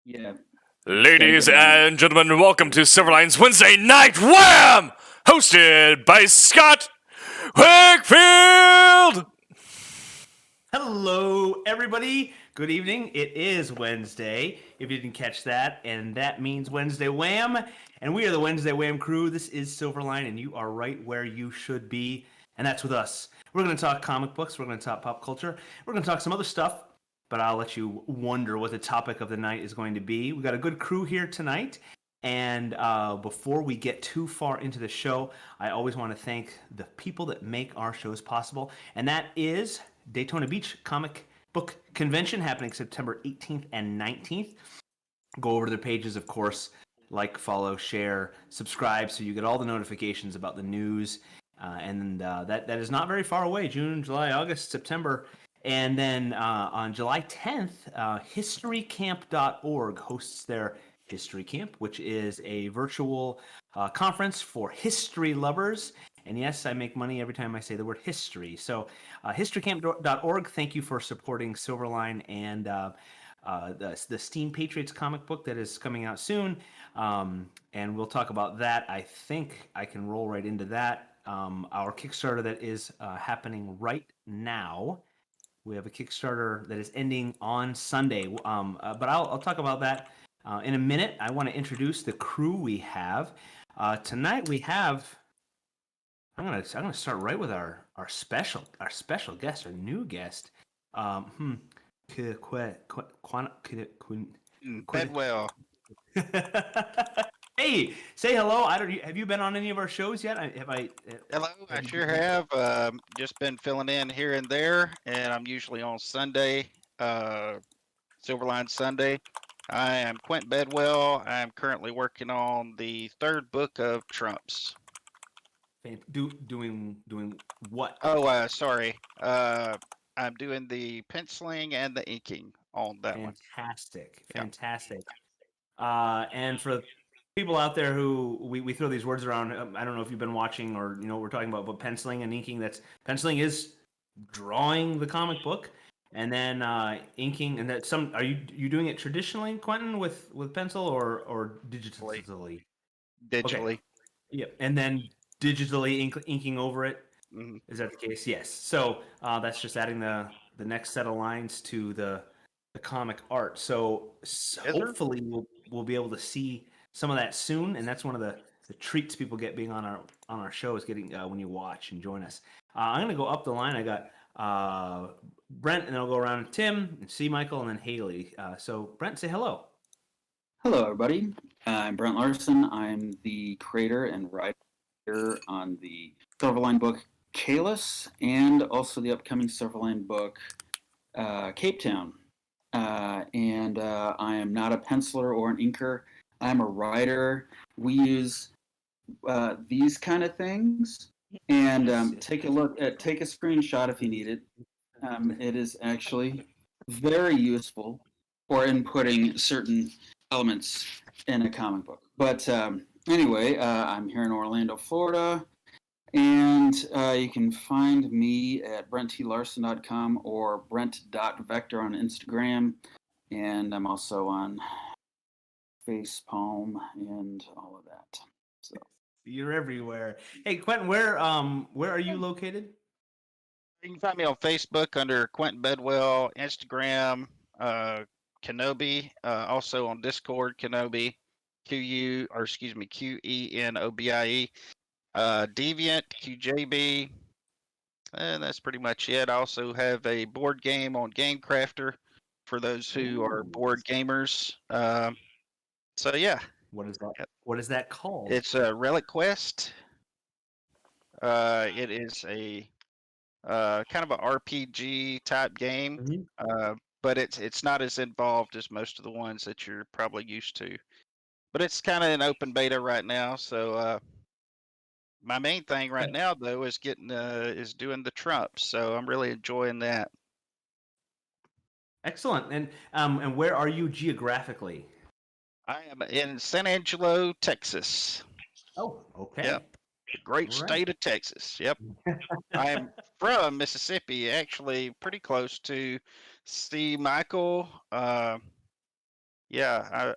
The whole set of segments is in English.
Yeah. Ladies and gentlemen, welcome to Silverline's Wednesday Night WHAM! Hosted by Scott Wakefield! Hello, everybody. Good evening. It is Wednesday, if you didn't catch that, and that means Wednesday Wham! And we are the Wednesday Wham crew. This is Silverline, and you are right where you should be, and that's with us. We're going to talk comic books, we're going to talk pop culture, we're going to talk some other stuff, but I'll let you wonder what the topic of the night is going to be. We've got a good crew here tonight. And before we get too far into the show, I always want to thank the people that make our shows possible. And that is Daytona Beach Comic Book Convention happening September 18th and 19th. Go over to their pages, of course, like, follow, share, subscribe so you get all the notifications about the news. That is not very far away, June, July, August, September. And then on July 10th, historycamp.org hosts their History Camp, which is a virtual conference for history lovers. And yes, I make money every time I say the word history. So historycamp.org, thank you for supporting Silverline and the Steam Patriots comic book that is coming out soon. And we'll talk about that. I think I can roll right into that. Our Kickstarter that is happening right now. We have a Kickstarter that is ending on Sunday. But I'll talk about that in a minute. I want to introduce the crew we have. Tonight we have... I'm gonna start right with our special guest, our new guest. Bedwell. Hey, say hello. Have you been on any of our shows yet? Hello, I sure have. Just been filling in here and there, and I'm usually on Sunday, Silverline Sunday. I am Quentin Bedwell. I am currently working on the third book of Trumps. Doing what? Oh, sorry. I'm doing the penciling and the inking on that one. Fantastic. And for people out there who we throw these words around, I don't know if you've been watching or you know what we're talking about, but penciling and inking. Penciling is drawing the comic book, and then inking, and that are you doing it traditionally, Quentin, with pencil or digitally? Digitally. Okay. Yep, and then digitally inking over it. Mm-hmm. Is that the case? Yes. So that's just adding the next set of lines to the comic art. So hopefully we'll be able to see some of that soon, and that's one of the treats people get being on our show is getting when you watch and join us. I'm gonna go up the line. I got Brent, and then I'll go around Tim, and C. Michael, and then Haley. So Brent, say hello. Hello, everybody. I'm Brent Larson. I'm the creator and writer on the Silverline book Kalis, and also the upcoming Silverline book Cape Town. And I am not a penciler or an inker. I'm a writer. We use these kind of things, and take a look at, take a screenshot if you need it. It is actually very useful for inputting certain elements in a comic book. But anyway, I'm here in Orlando, Florida, and you can find me at brenttlarson.com or brent.vector on Instagram, and I'm also on Facepalm and all of that. So you're everywhere. Hey, Quentin, where are you located? You can find me on Facebook under Quentin Bedwell, Instagram, Kenobi, also on Discord, Kenobi, Qenobie, Deviant, QJB, and that's pretty much it. I also have a board game on Game Crafter for those who are board gamers. So yeah. What is that? What is that called? It's a Relic Quest. It is a kind of an RPG type game, but it's not as involved as most of the ones that you're probably used to. But it's kind of an open beta right now. So my main thing right now, though, is is doing the Trumps. So I'm really enjoying that. Excellent. And where are you geographically? I am in San Angelo, Texas. Oh, okay. Yep. The great state of Texas. Yep. I am from Mississippi, actually pretty close to C. Michael. Yeah.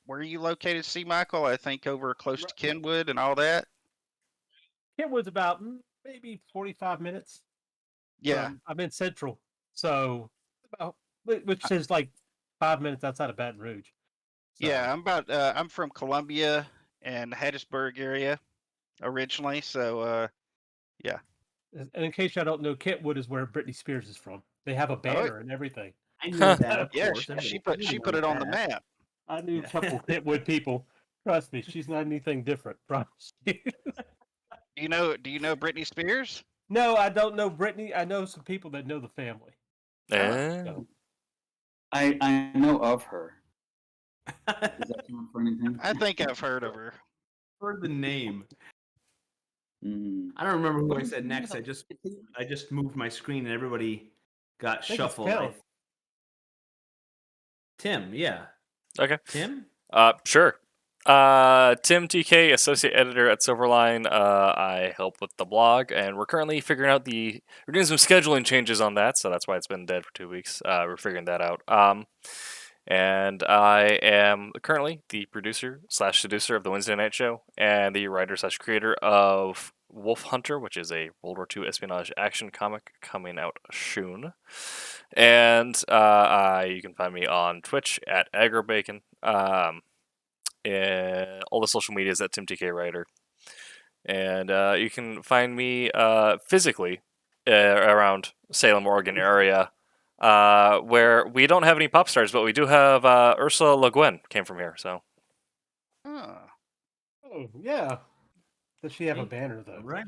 Where are you located, C. Michael? I think over close to Kenwood and all that. Kentwood's about maybe 45 minutes Yeah. from. I'm in Central, so about which is like 5 minutes outside of Baton Rouge. So, Yeah. I'm from Columbia and Hattiesburg area originally. So, yeah. and in case y'all don't know, Kentwood is where Britney Spears is from. They have a banner and everything. I knew that, of Yeah. course. She Everybody put it knows on the that. map. I knew Yeah. a couple Kentwood people. Trust me, she's not anything different. Promise you. Do you know Britney Spears? No, I don't know Britney. I know some people that know the family. So, I know of her. Does that count for anything? I think I've heard of her. Heard the name. Mm. I don't remember who I said next. I just moved my screen and everybody got I think it's shuffled. Kel. Tim, yeah. Okay. Tim? Sure. Tim TK, associate editor at Silverline. I help with the blog, and we're currently figuring out we're doing some scheduling changes on that, so that's why it's been dead for 2 weeks. We're figuring that out. And I am currently the producer / seducer of the Wednesday Night Show, and the writer / creator of Wolf Hunter, which is a World War II espionage action comic coming out soon. And you can find me on Twitch at AgroBacon. And all the social medias at TimTK Writer. And you can find me physically around Salem, Oregon area, where we don't have any pop stars, but we do have Ursula Le Guin came from here. So Oh. Oh, yeah. Does she have a banner though? Right.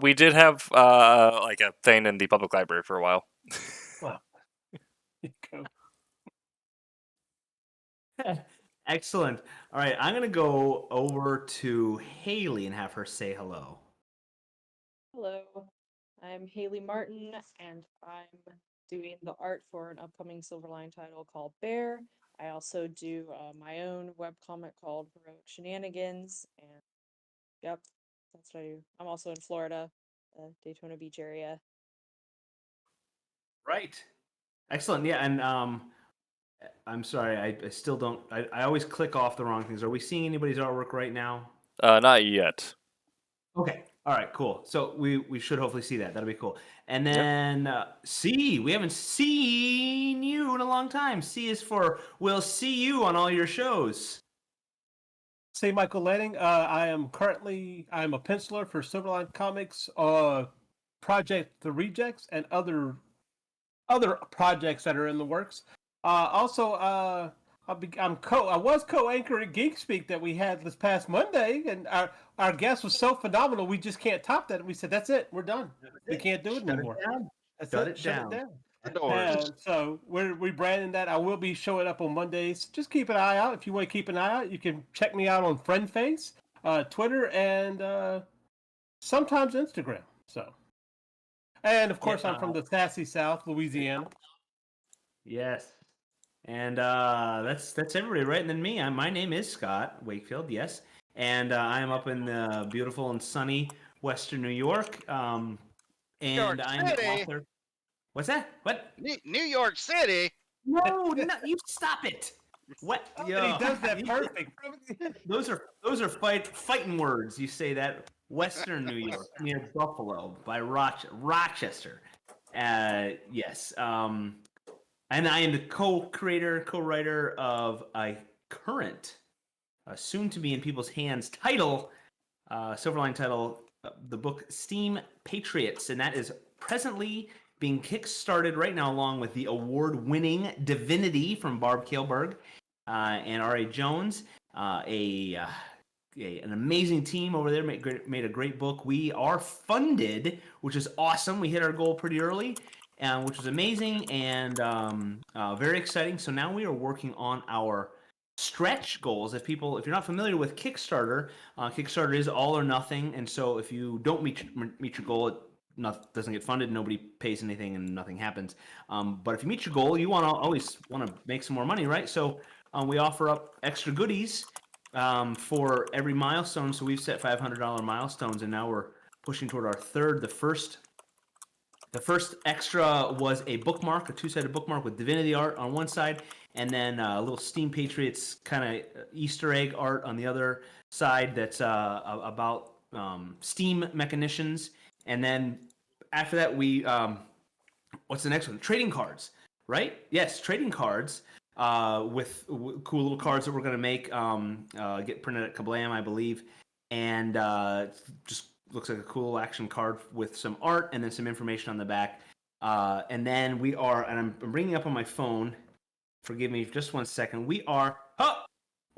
we did have like a thing in the public library for a while. Well, you go. Excellent. All right, I'm gonna go over to Haley and have her say hello. Hello, I'm Haley Martin, and I'm doing the art for an upcoming Silverline title called Bear. I also do my own webcomic called Heroic Shenanigans, and yep, that's what I do. I'm also in Florida, Daytona Beach area. Right. Excellent. Yeah, and I'm sorry, I still don't. I always click off the wrong things. Are we seeing anybody's artwork right now? Not yet. Okay. All right. Cool. So we should hopefully see that. That'll be cool. And then C, we haven't seen you in a long time. C is for we'll see you on all your shows. Say Michael Lanning. I'm a penciler for Silverline Comics, Project The Rejects, and other projects that are in the works. Also, I was co-anchor at Geek Speak that we had this past Monday, and our guest was so phenomenal. We just can't top that. We said that's it. We're done. We can't do it anymore. That's Shut it. it Shut down. it down. The doors. And so we're rebranding that. I will be showing up on Mondays. Just keep an eye out. If you want to keep an eye out, you can check me out on FriendFace, Twitter, and sometimes Instagram. So, and of course, I'm from the sassy South, Louisiana. Yes. And that's everybody, right? And then me. My name is Scott Wakefield. Yes, and I am up in the beautiful and sunny Western New York. And York I'm City. the author. What's that? What? New York City. No, you stop it. What? He does that perfect. Those are fighting words. You say that Western New York near Buffalo by Rochester. Yes. And I am the co-writer of a current, soon to be in people's hands title, Silverline title, the book Steam Patriots, and that is presently being kickstarted right now, along with the award-winning Divinity from Barb Kaelberg and R.A. Jones, an amazing team over there made a great book. We are funded, which is awesome. We hit our goal pretty early, which was amazing and very exciting. So now we are working on our stretch goals. If you're not familiar with Kickstarter, Kickstarter is all or nothing, and so if you don't meet your goal, it doesn't get funded, nobody pays anything, and nothing happens. But if you meet your goal, you always want to make some more money, right? So we offer up extra goodies for every milestone. So we've set $500 milestones, and now we're pushing toward our third. The first extra was a bookmark, a two-sided bookmark with Divinity art on one side, and then a little Steam Patriots kind of Easter egg art on the other side that's about steam mechanicians. And then after that, we what's the next one? Trading cards, right? Yes, trading cards with cool little cards that we're going to make, get printed at Kablam, I believe. And just looks like a cool action card with some art and then some information on the back. And then we are, and I'm bringing up on my phone, forgive me just 1 second. We are,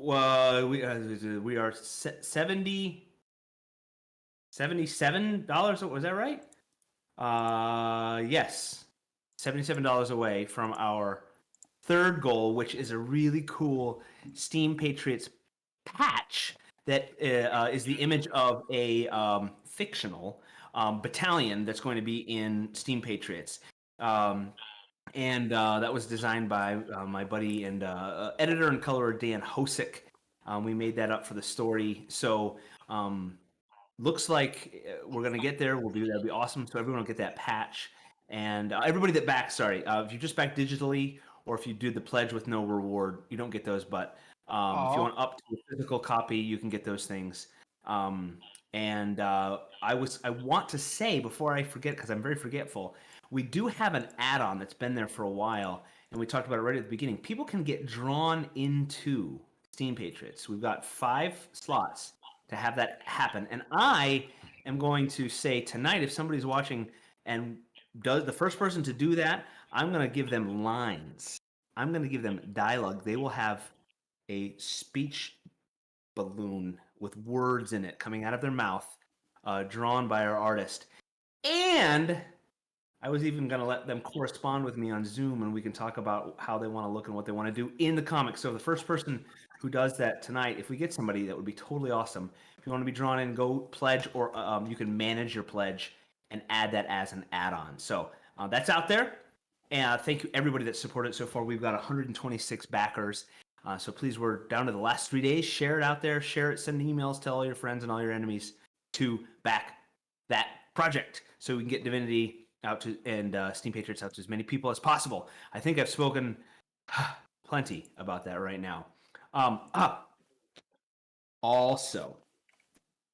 we are $77. Was that right? Yes, $77 away from our third goal, which is a really cool Steam Patriots patch that is the image of a fictional battalion that's going to be in Steam Patriots. And that was designed by my buddy and editor and colorer Dan Hosick. We made that up for the story. So looks like we're going to get there. That'll be awesome. So everyone will get that patch. And everybody that backs, if you just back digitally or if you do the pledge with no reward, you don't get those. But if you want up to a physical copy, you can get those things. And I want to say before I forget, because I'm very forgetful, we do have an add-on that's been there for a while, and we talked about it right at the beginning. People can get drawn into Steam Patriots. We've got 5 slots to have that happen, and I am going to say tonight, if somebody's watching and does the first person to do that, I'm going to give them lines. I'm going to give them dialogue. They will have a speech balloon with words in it coming out of their mouth, drawn by our artist. And I was even going to let them correspond with me on Zoom, and we can talk about how they want to look and what they want to do in the comics. So the first person who does that tonight, if we get somebody, that would be totally awesome. If you want to be drawn in, go pledge, or you can manage your pledge and add that as an add-on. So that's out there. And thank you everybody that supported it so far. We've got 126 backers. So please, we're down to the last 3 days. Share it out there. Share it. Send emails. Tell all your friends and all your enemies to back that project so we can get Divinity out to and Steam Patriots out to as many people as possible. I think I've spoken plenty about that right now. Also,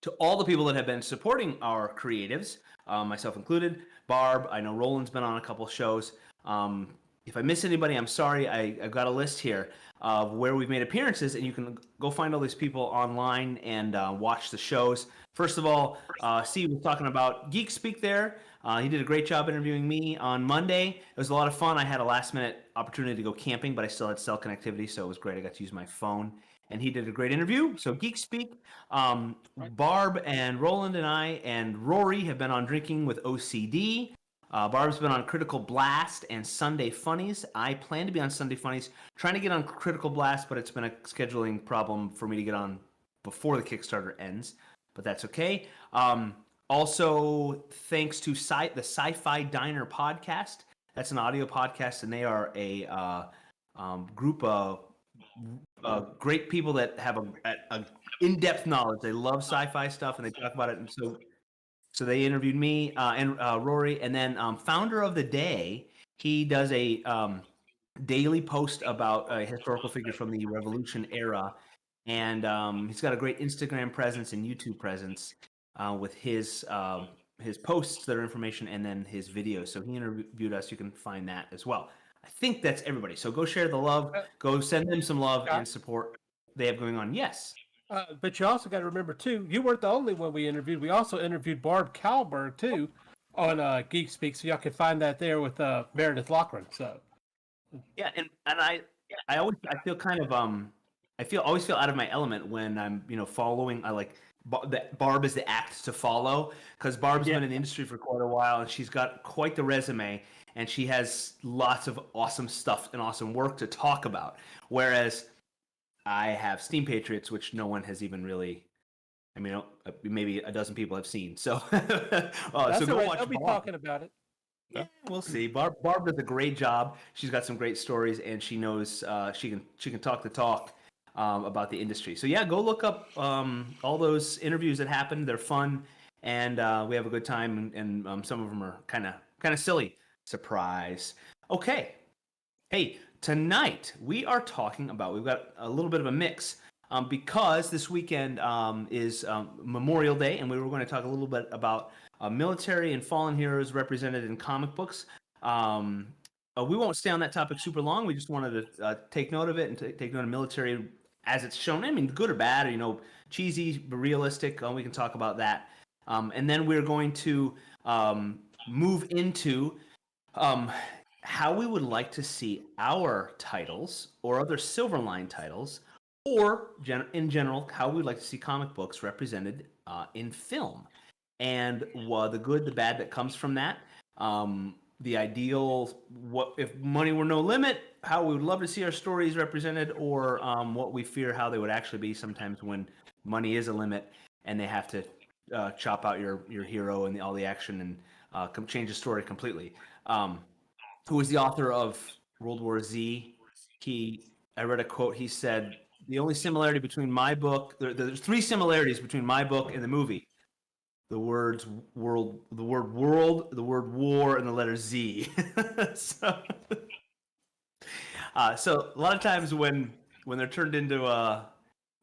to all the people that have been supporting our creatives, myself included, Barb, I know Roland's been on a couple shows. If I miss anybody, I'm sorry. I've got a list here of where we've made appearances, and you can go find all these people online and watch the shows. First of all, Steve was talking about Geek Speak there. He did a great job interviewing me on Monday. It was a lot of fun. I had a last-minute opportunity to go camping, but I still had cell connectivity, so it was great. I got to use my phone, and he did a great interview. So Geek Speak, Barb and Roland and I and Rory have been on Drinking with OCD. Barb's been on Critical Blast and Sunday Funnies. I plan to be on Sunday Funnies, trying to get on Critical Blast, but it's been a scheduling problem for me to get on before the Kickstarter ends, but that's okay. Also, thanks to the Sci-Fi Diner podcast. That's an audio podcast, and they are a group of great people that have a in-depth knowledge. They love sci-fi stuff, and they talk about it, and so they interviewed me and Rory, and then Founder of the Day. He does a daily post about a historical figure from the Revolution era, and he's got a great Instagram presence and YouTube presence with his posts that are information and then his videos. So he interviewed us. You can find that as well. I think that's everybody. So go share the love. Go send them some love and support they have going on. Yes. But you also got to remember, too, you weren't the only one we interviewed. We also interviewed Barb Kalberg, too, on Geek Speak, so y'all can find that there with Meredith Loughran. So, yeah, and I feel kind of always feel out of my element when I'm following. That Barb is the act to follow, because Barb's been in the industry for quite a while, and she's got quite the resume, and she has lots of awesome stuff and awesome work to talk about. Whereas I have Steam Patriots, which no one has even really. I mean, maybe a dozen people have seen. So, so go watch. I'll be talking about it. Yeah, we'll see. Barb does a great job. She's got some great stories, and she knows she can talk the talk about the industry. So yeah, go look up all those interviews that happened. They're fun, and we have a good time. And some of them are kind of silly. Surprise. Okay. Hey. tonight we are talking about, we've got a little bit of a mix because this weekend is Memorial Day, and we were going to talk a little bit about military and fallen heroes represented in comic books. We won't stay on that topic super long. We just wanted to take note of it and take note of military as it's shown. I mean, good or bad, cheesy, but realistic. We can talk about that. And then we're going to move into how we would like to see our titles or other Silverline titles, or in general, how we'd like to see comic books represented in film. And the good, the bad that comes from that. The ideal, what if money were no limit, how we would love to see our stories represented, or what we fear how they would actually be sometimes when money is a limit and they have to chop out your hero and all the action and change the story completely. Who was the author of World War Z? I read a quote. He said, "The only similarity between my book, there's 3 similarities between my book and the movie: the words world, the word world, the word war, and the letter Z." so a lot of times when they're turned into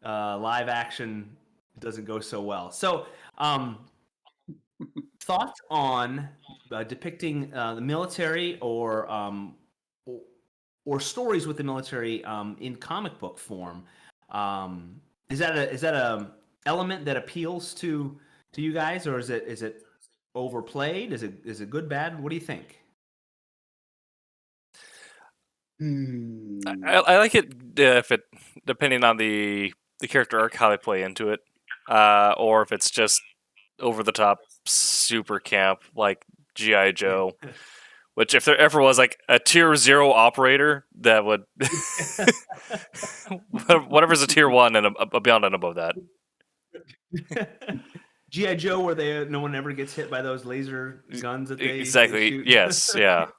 live action, it doesn't go so well. So thoughts on depicting the military or stories with the military in comic book form. Is that a element that appeals to you guys, or is it overplayed? Is it good, bad? What do you think? I like it if it, depending on the character arc, how they play into it, or if it's just over the top, super camp like G.I. Joe. Which, if there ever was like a tier 0 operator, that would whatever's a tier 1 and beyond and above that. G.I. Joe, where no one ever gets hit by those laser guns that they exactly shoot. Yes, yeah.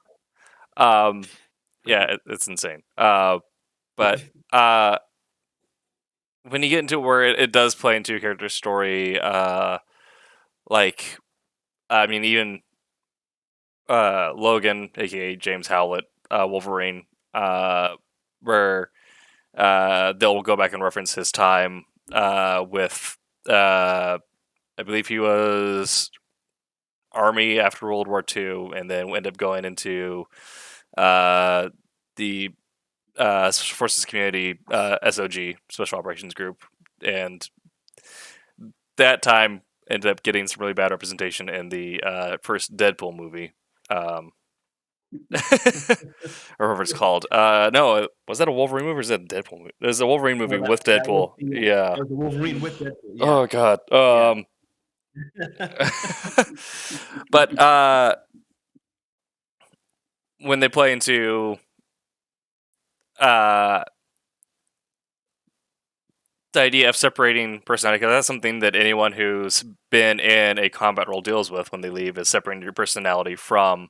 Yeah, it's insane. But when you get into where it does play into a character story, like, I mean, even Logan, aka James Howlett, Wolverine, where they'll go back and reference his time with, I believe he was Army after World War II, and then end up going into the Special Forces Community, SOG, Special Operations Group, and that time ended up getting some really bad representation in the first Deadpool movie. Or whatever it's called. No, was that a Wolverine movie or is that a Deadpool movie? There's a Wolverine movie with Deadpool. Yeah. That was the Wolverine with Deadpool. Yeah. Oh god. But when they play into the idea of separating personality, because that's something that anyone who's been in a combat role deals with when they leave, is separating your personality from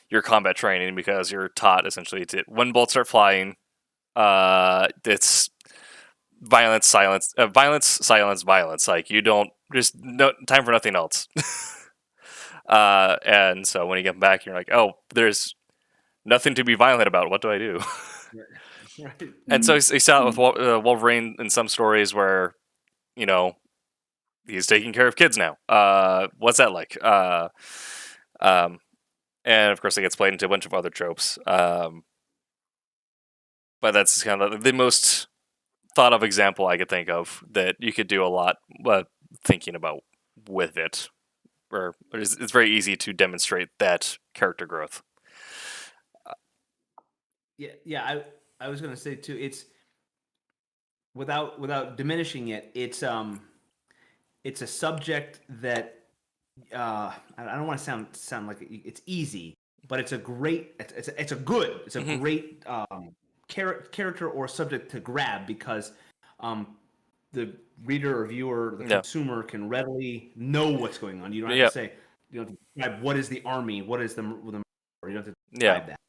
your combat training, because you're taught essentially to, when bullets start flying, it's violence, silence, violence. Like, you don't, just no time for nothing else. And so when you get back, you're like, oh, there's nothing to be violent about. What do I do? Right. And so you saw it with Wolverine in some stories where, he's taking care of kids now. What's that like? And of course, it gets played into a bunch of other tropes. But that's kind of the most thought of example I could think of that you could do a lot thinking about with it. Where it's very easy to demonstrate that character growth. Yeah. I was gonna say too. It's without diminishing it. It's a subject that I don't want to sound like it's easy, but it's a great, it's a great character or subject to grab, because the reader or viewer, the consumer, can readily know what's going on. You don't have to say, you don't have to describe what is the army, what is the you don't have to describe that,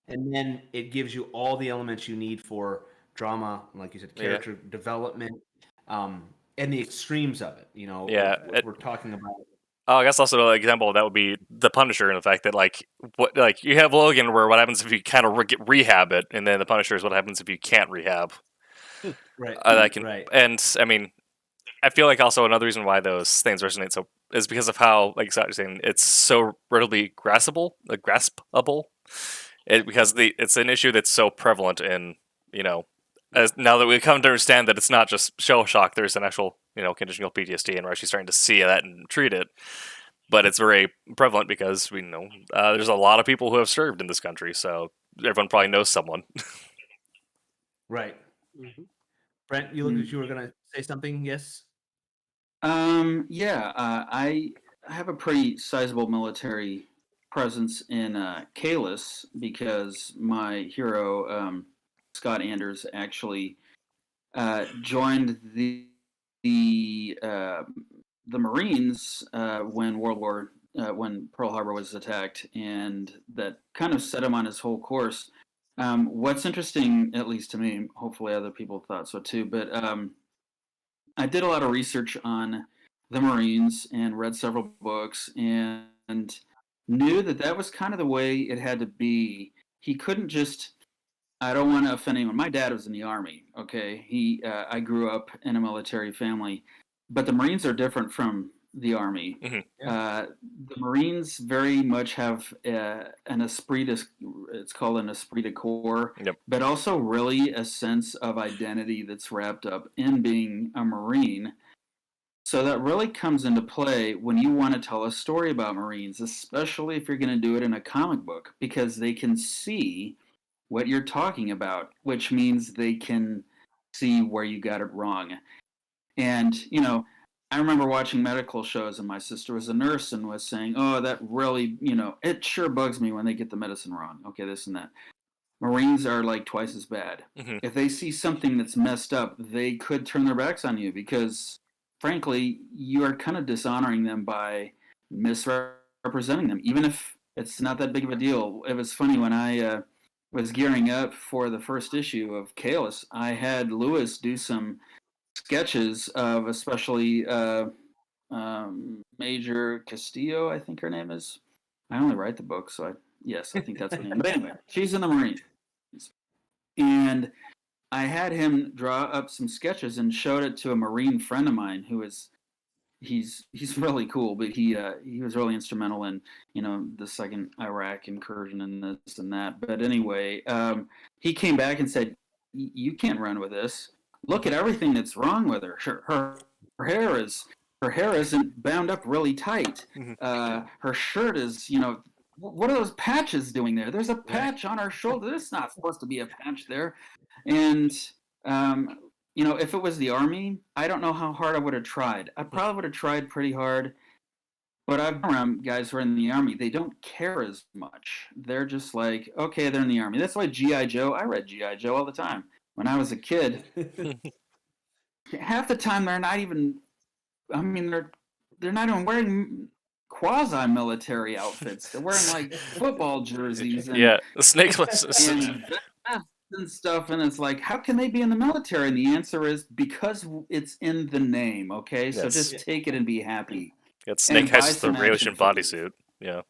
and then it gives you all the elements you need for drama, like you said, character development, and the extremes of it. We're talking about Oh, I guess also an example of that would be the Punisher and the fact that like you have Logan where what happens if you kind of rehab it, and then the Punisher is what happens if you can't rehab. Right. Right. And I mean, I feel like also another reason why those things resonate so is because of how, like Scott was saying, it's so readily graspable. Because it's an issue that's so prevalent in, as now that we've come to understand that it's not just shell shock, there's an actual condition called PTSD, and we're actually starting to see that and treat it. But it's very prevalent because we know there's a lot of people who have served in this country, so everyone probably knows someone. Right. Mhm. Brent, you look as you were gonna say something. Yes. Yeah, I have a pretty sizable military presence in Kalis because my hero, Scott Anders, actually joined the the Marines when Pearl Harbor was attacked, and that kind of set him on his whole course. What's interesting, at least to me, hopefully other people thought so too, but I did a lot of research on the Marines and read several books and knew that that was kind of the way it had to be. He couldn't just. I don't want to offend anyone. My dad was in the army. Okay, I grew up in a military family, but the Marines are different from the army. Mhm. The Marines very much have an esprit de, it's called an esprit de corps, Yep. but also really a sense of identity that's wrapped up in being a Marine. So that really comes into play when you want to tell a story about Marines, especially if you're going to do it in a comic book, because they can see what you're talking about, which means they can see where you got it wrong. And, I remember watching medical shows, and my sister was a nurse and was saying, oh, that really, it sure bugs me when they get the medicine wrong. Okay, this and that. Marines are like twice as bad. Mhm. If they see something that's messed up, they could turn their backs on you because, frankly, you are kind of dishonoring them by misrepresenting them, even if it's not that big of a deal. It was funny when I was gearing up for the first issue of Kalis, I had Lewis do some sketches of especially Major Castillo, I think her name is. I only write the book, so yes, I think that's her name. But anyway, she's in the Marines. And I had him draw up some sketches and showed it to a Marine friend of mine who is he's really cool, but he was really instrumental in the second Iraq incursion and this and that. But anyway, he came back and said, "You can't run with this. Look at everything that's wrong with her. Her hair is her hair isn't bound up really tight. Her shirt is what are those patches doing there? There's a patch on her shoulder. There's not supposed to be a patch there." And um, if it was the army, I don't know how hard I would have tried. I probably would have tried pretty hard. But I've been around guys who are in the army. They don't care as much. They're just like, okay, they're in the army. That's why G.I. Joe, I read G.I. Joe all the time. When I was a kid, half the time they're not even, I mean, they're not even wearing quasi-military outfits. They're wearing like football jerseys and, Yeah, the snake and vests and stuff, and it's like, how can they be in the military? And the answer is because it's in the name. Okay, so Yes. just take it and be happy. Snake And buy has the some relation action figures. bodysuit. Yeah.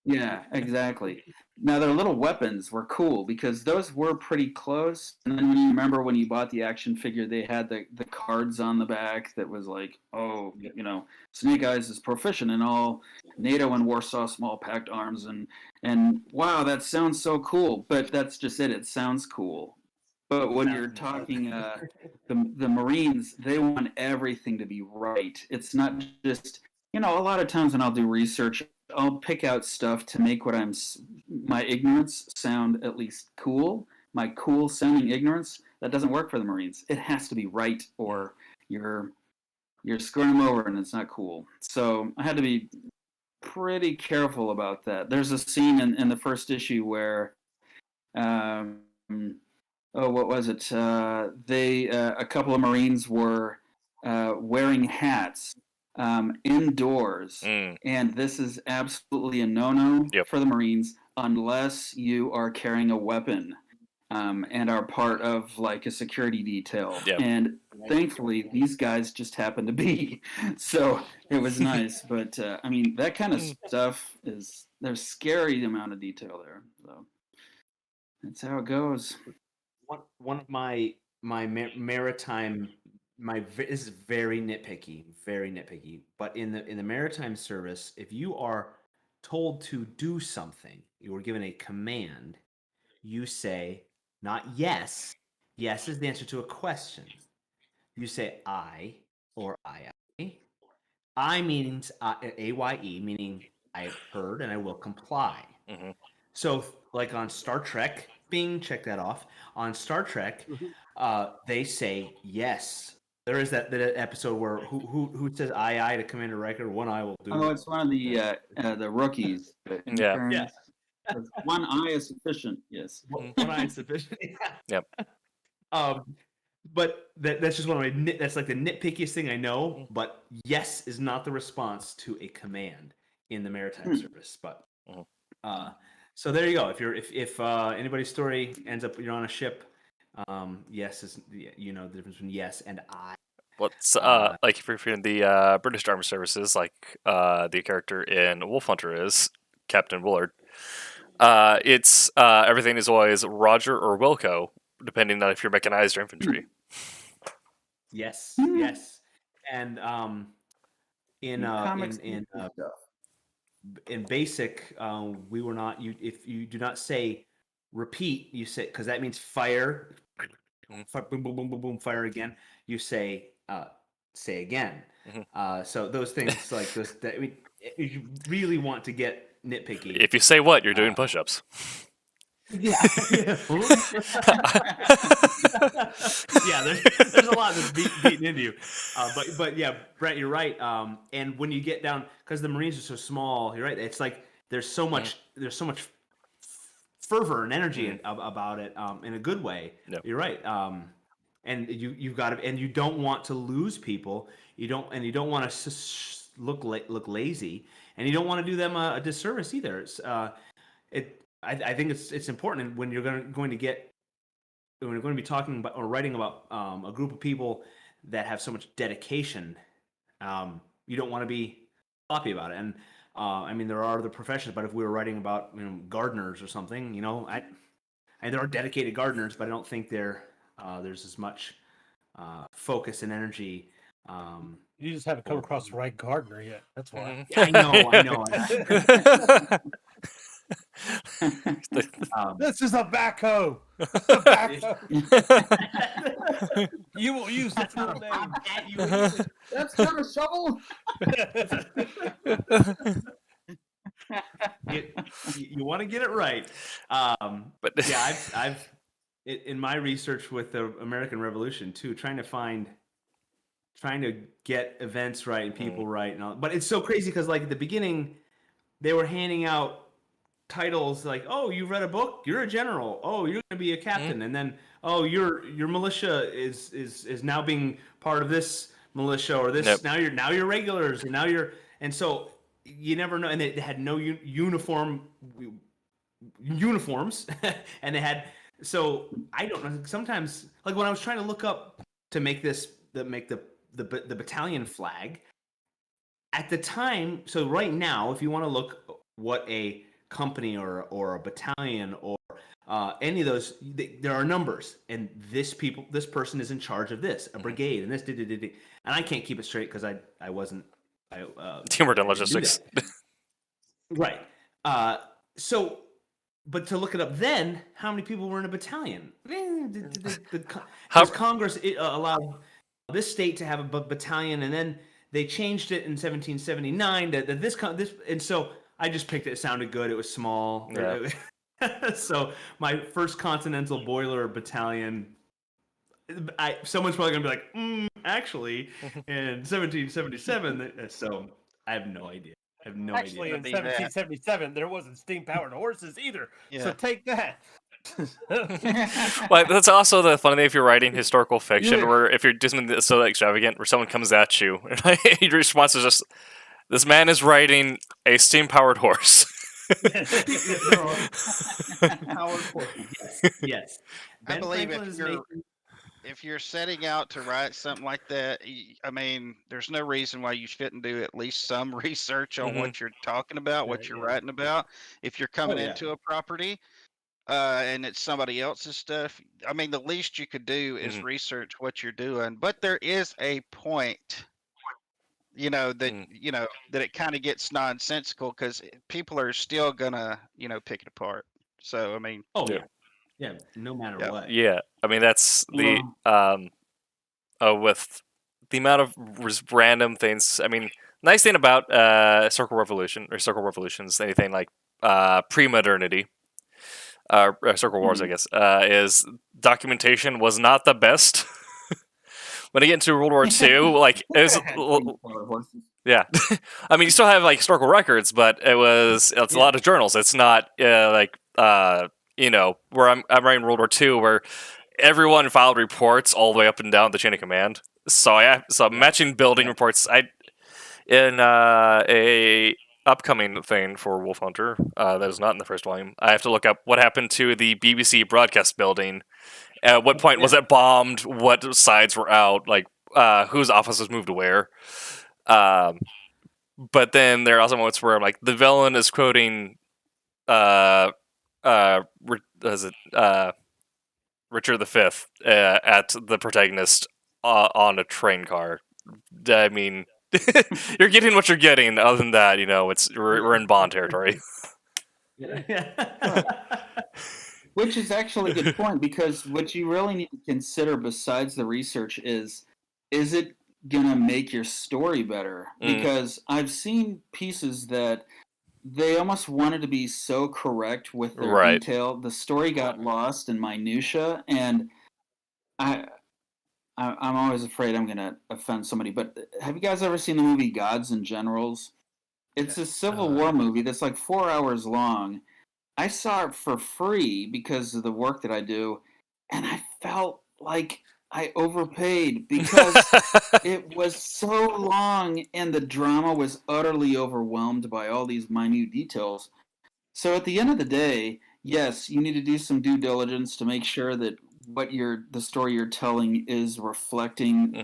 Yeah, exactly. Now their little weapons were cool because those were pretty close. And then when you remember when you bought the action figure, they had the cards on the back that was like, oh, Snake Eyes is proficient in all NATO and Warsaw small packed arms, and wow, that sounds so cool. But that's just it. It sounds cool. But when you're talking the Marines, they want everything to be right. It's not just a lot of times when I'll do research, I'll pick out stuff to make my ignorance sound at least cool. My cool sounding ignorance that doesn't work for the Marines. It has to be right, or you're screwing them over, and it's not cool. So I had to be pretty careful about that. There's a scene in the first issue where, what was it? A couple of Marines were wearing hats indoors, and this is absolutely a no-no Yep. for the Marines unless you are carrying a weapon. and are part of like a security detail. Yep. And thankfully, these guys just happen to be. So it was nice. But I mean, that kind of stuff there's scary amount of detail there. So that's how it goes. One of my maritime this is very nitpicky, but in the maritime service, if you are told to do something, you are given a command, you say not yes. Yes is the answer to a question. You say I or I. I means AYE, meaning I have heard and I will comply. Mm-hmm. So, like on Star Trek, bing, check that off. On Star Trek, they say yes. There is that episode where who says aye to Commander Riker? One eye will do. Oh, it's one of the rookies. Yeah. One eye is sufficient. Yes. One eye is sufficient. Yep. But that's just one of my that's like the nitpickiest thing I know. But yes is not the response to a command in the maritime service. But so there you go. If anybody's story ends up you're on a ship, yes is the difference between yes and I. What's like if you're in the British Armed Services, like the character in Wolf Hunter is Captain Willard. It's everything is always Roger or Wilco, depending on if you're mechanized or infantry. Yes, yes, and in basic, we were not. If you do not say repeat, you say because that means fire. Fire, boom, boom, boom, boom, boom, fire again. You say again. So those things like this. I mean, if you really want to get nitpicky, If you say what, you're doing push-ups. Yeah. Yeah, there's a lot that's beaten into you. But yeah, Brett, you're right. And when you get down, because the Marines are so small, you're right. It's like there's so much fervor and energy about it in a good way. Yep. You're right. And you've got to, and you don't want to lose people. You don't want to look lazy, and you don't want to do them a disservice either. It's I think it's important when you're going to be talking about or writing about a group of people that have so much dedication. You don't want to be sloppy about it. And I mean, there are other professions, but if we were writing about gardeners or something, and there are dedicated gardeners, but I don't think there's as much focus and energy. You just haven't come across the right gardener yet. That's why. I know. This is a backhoe. You will use the full name. That's not a shovel. You want to get it right. But yeah, I've in my research with the American Revolution too, trying to get events right and people right and all. But it's so crazy because like at the beginning, they were handing out titles like, oh, you've read a book, you're a general, oh, you're going to be a captain, and then oh, your militia is now being part of this militia or this. Yep. now you're regulars, and so you never know. And they had no uniforms, and they had. So I don't know. Sometimes, like when I was trying to look up to make the battalion flag at the time. So right now, if you want to look what a company or a battalion or any of those, there are numbers, and this person is in charge of this, a brigade, and this and I can't keep it straight because I wasn't teamwork and logistics. Right. So, but to look it up then, how many people were in a battalion? Does Congress allow this state to have a battalion, and then they changed it in 1779 that this, and so I just picked it. It sounded good. It was small. Yeah. So my first Continental Boiler Battalion. Someone's probably gonna be like, actually, in 1777. So I have no idea. Actually, in 1777, there wasn't steam-powered horses either. Yeah. So take that. Well, that's also the funny thing if you're writing historical fiction, where if you're doing something so extravagant, where someone comes at you, your response is just, "This man is riding a steam-powered horse." They're all power important. Yes. I Ben believe Franklin is making. if you're setting out to write something like that, I mean, there's no reason why you shouldn't do at least some research on Mhm. what you're talking about, what you're writing about. If you're coming yeah. into a property, and it's somebody else's stuff, I mean, the least you could do is Mhm. research what you're doing. But there is a point, that it kind of gets nonsensical because people are still gonna, pick it apart. So I mean, Oh Yeah. yeah, yeah. No matter Yeah. what. Yeah, I mean that's the Well, with the amount of random things. I mean, nice thing about Circle Revolution or Circle Revolutions, anything like pre-modernity, or Circle Wars, I guess, is documentation was not the best. When I get into World War II, like it was, had painkiller horses. yeah. I mean, you still have like historical records, but it's a Yeah. lot of journals. It's not like where I'm writing World War II, where everyone filed reports all the way up and down the chain of command. So matching building Yeah. reports. In a upcoming thing for Wolf Hunter that is not in the first volume. I have to look up what happened to the BBC broadcast building. At what point was it bombed? What sides were out? Like whose office was moved to where? But then there are also moments where I'm like, the villain is quoting is it Richard V at the protagonist on a train car. I mean, you're getting what you're getting. Other than that, we're in Bond territory. Which is actually a good point, because what you really need to consider besides the research is it going to make your story better? Because I've seen pieces that they almost wanted to be so correct with their Right. detail. The story got lost in minutia, and I'm always afraid I'm going to offend somebody, but have you guys ever seen the movie Gods and Generals? It's a Civil War movie that's like 4 hours long. I saw it for free because of the work that I do, and I felt like I overpaid because it was so long and the drama was utterly overwhelmed by all these minute details. So at the end of the day, yes, you need to do some due diligence to make sure that the story you're telling is reflecting,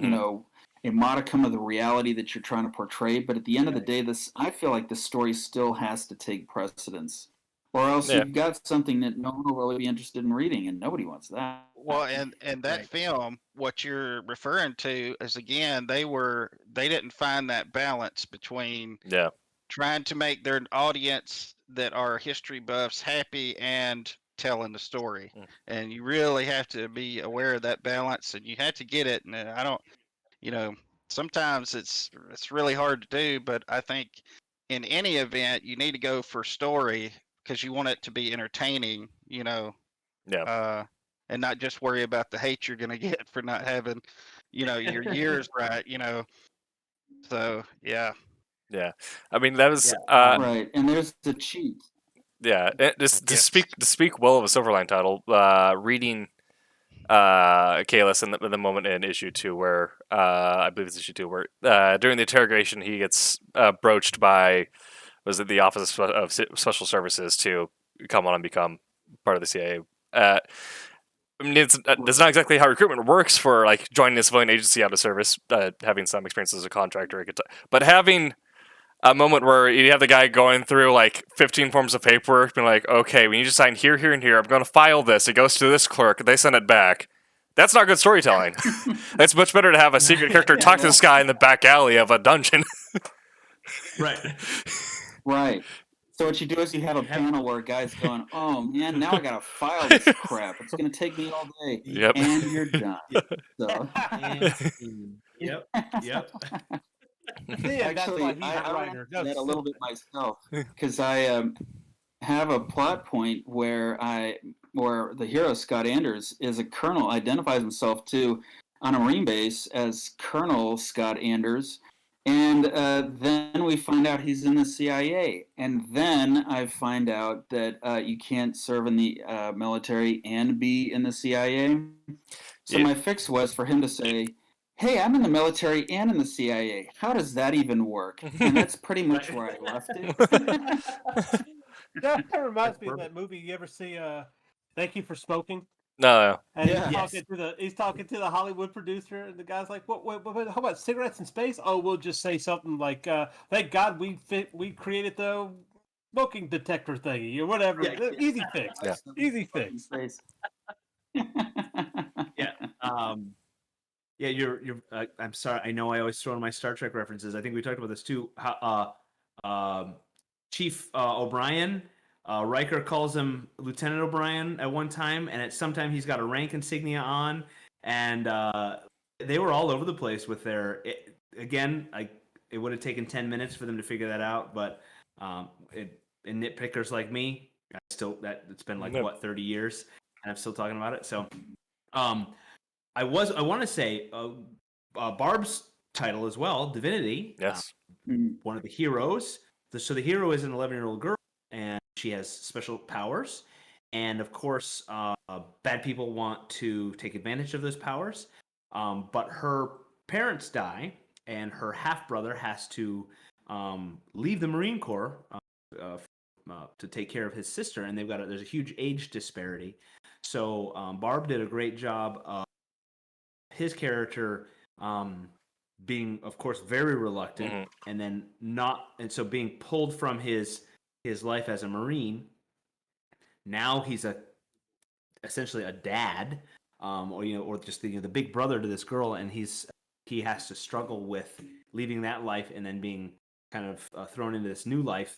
a modicum of the reality that you're trying to portray. But at the end of the day, I feel like the story still has to take precedence, or else Yeah. you've got something that no one will really be interested in reading, and nobody wants that. Well, and that Right. film, what you're referring to is, again, they didn't find that balance between Yeah. trying to make their audience that are history buffs happy and telling the story. And you really have to be aware of that balance, and you have to get it. And I don't, sometimes it's really hard to do, but I think in any event, you need to go for story because you want it to be entertaining, Yeah. and not just worry about the hate you're going to get for not having, your years right, So, yeah. Yeah. I mean, that was Right, and there's the cheat. yeah. Just to Yes. speak well of a Silverline title, reading Kalis in the moment in issue 2, where I believe it's issue 2, where during the interrogation he gets broached by, was it the Office of Special Services, to come on and become part of the CIA. I mean, that's not exactly how recruitment works for like joining a civilian agency out of service, having some experience as a contractor, but having a moment where you have the guy going through like 15 forms of paperwork, being like, okay, we need to sign here, here, and here. I'm going to file this. It goes to this clerk. They send it back. That's not good storytelling. It's much better to have a secret character talk to this guy in the back alley of a dungeon. Right. Right. So what you do is you have a panel where a guy's going, "Oh man, now I gotta file this crap. It's gonna take me all day." Yep. And you're done. So. Yep. Actually, I ran into that a little bit myself, because I have a plot point where the hero Scott Anders is a colonel, identifies himself on a Marine base as Colonel Scott Anders, and then we find out he's in the CIA, and then I find out that you can't serve in the military and be in the CIA. So my fix was for him to say, "Hey, I'm in the military and in the CIA. How does that even work?" And that's pretty much where I left it. That reminds me of that movie. You ever see Thank You for Smoking? No, And Yeah. he's talking to the Hollywood producer, and the guy's like, "What? How about cigarettes in space? Oh, we'll just say something like, thank God we created the smoking detector thingy or whatever. Yeah. Easy fix. Yeah. Easy fix." Space. Yeah. Yeah, you're. I'm sorry. I know I always throw in my Star Trek references. I think we talked about this too. Chief O'Brien. Riker calls him Lieutenant O'Brien at one time, and at some time he's got a rank insignia on, and they were all over the place with their. It would have taken 10 minutes for them to figure that out, but and nitpickers like me, it's been like Yep. 30 years, and I'm still talking about it. So, I want to say Barb's title as well, Divinity. yes. One of the heroes. So the hero is an 11-year-old girl, and she has special powers. And of course, bad people want to take advantage of those powers. But her parents die, and her half brother has to leave the Marine Corps to take care of his sister. And there's a huge age disparity. So Barb did a great job of his character being, of course, very reluctant, and then so being pulled from his life as a Marine. Now he's essentially a dad, or just the big brother to this girl, and he has to struggle with leaving that life and then being kind of thrown into this new life,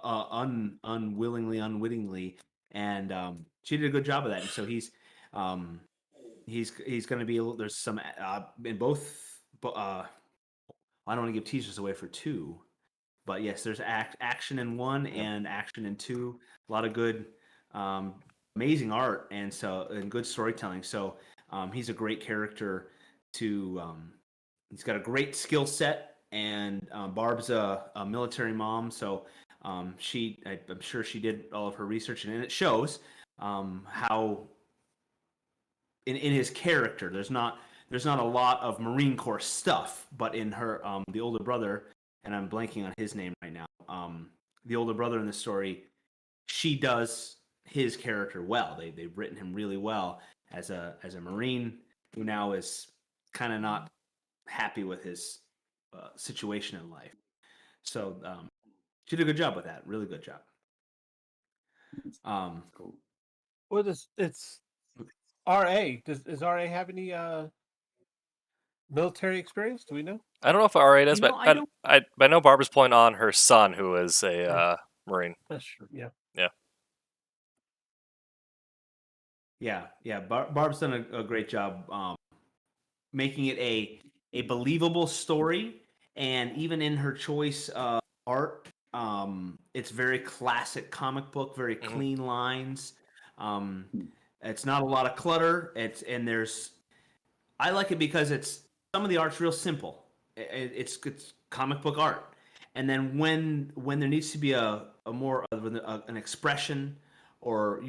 unwittingly, and she did a good job of that. And so he's going to be there's some in both. I don't want to give teasers away for 2, but yes, there's action in 1 and action in 2. A lot of good, amazing art and good storytelling. So he's a great character he's got a great skill set, and Barb's a military mom, so I'm sure she did all of her research, and it shows how in his character there's not a lot of Marine Corps stuff, but in her the older brother, and I'm blanking on his name right now, the older brother in the story, she does his character well. They've written him really well as a Marine who now is kind of not happy with his situation in life. So she did a good job with that. Really good job. Cool. Well, it's RA. Does RA have any military experience? Do we know? I don't know if RA does, but I don't. I know Barbara's pulling on her son, who is a Marine. That's true. Yeah. Yeah. Barb's done a great job making it a believable story, and even in her choice of art, it's very classic comic book, very clean lines. It's not a lot of clutter. I like it because some of the art's real simple. It's comic book art, and then when there needs to be a more of an expression, or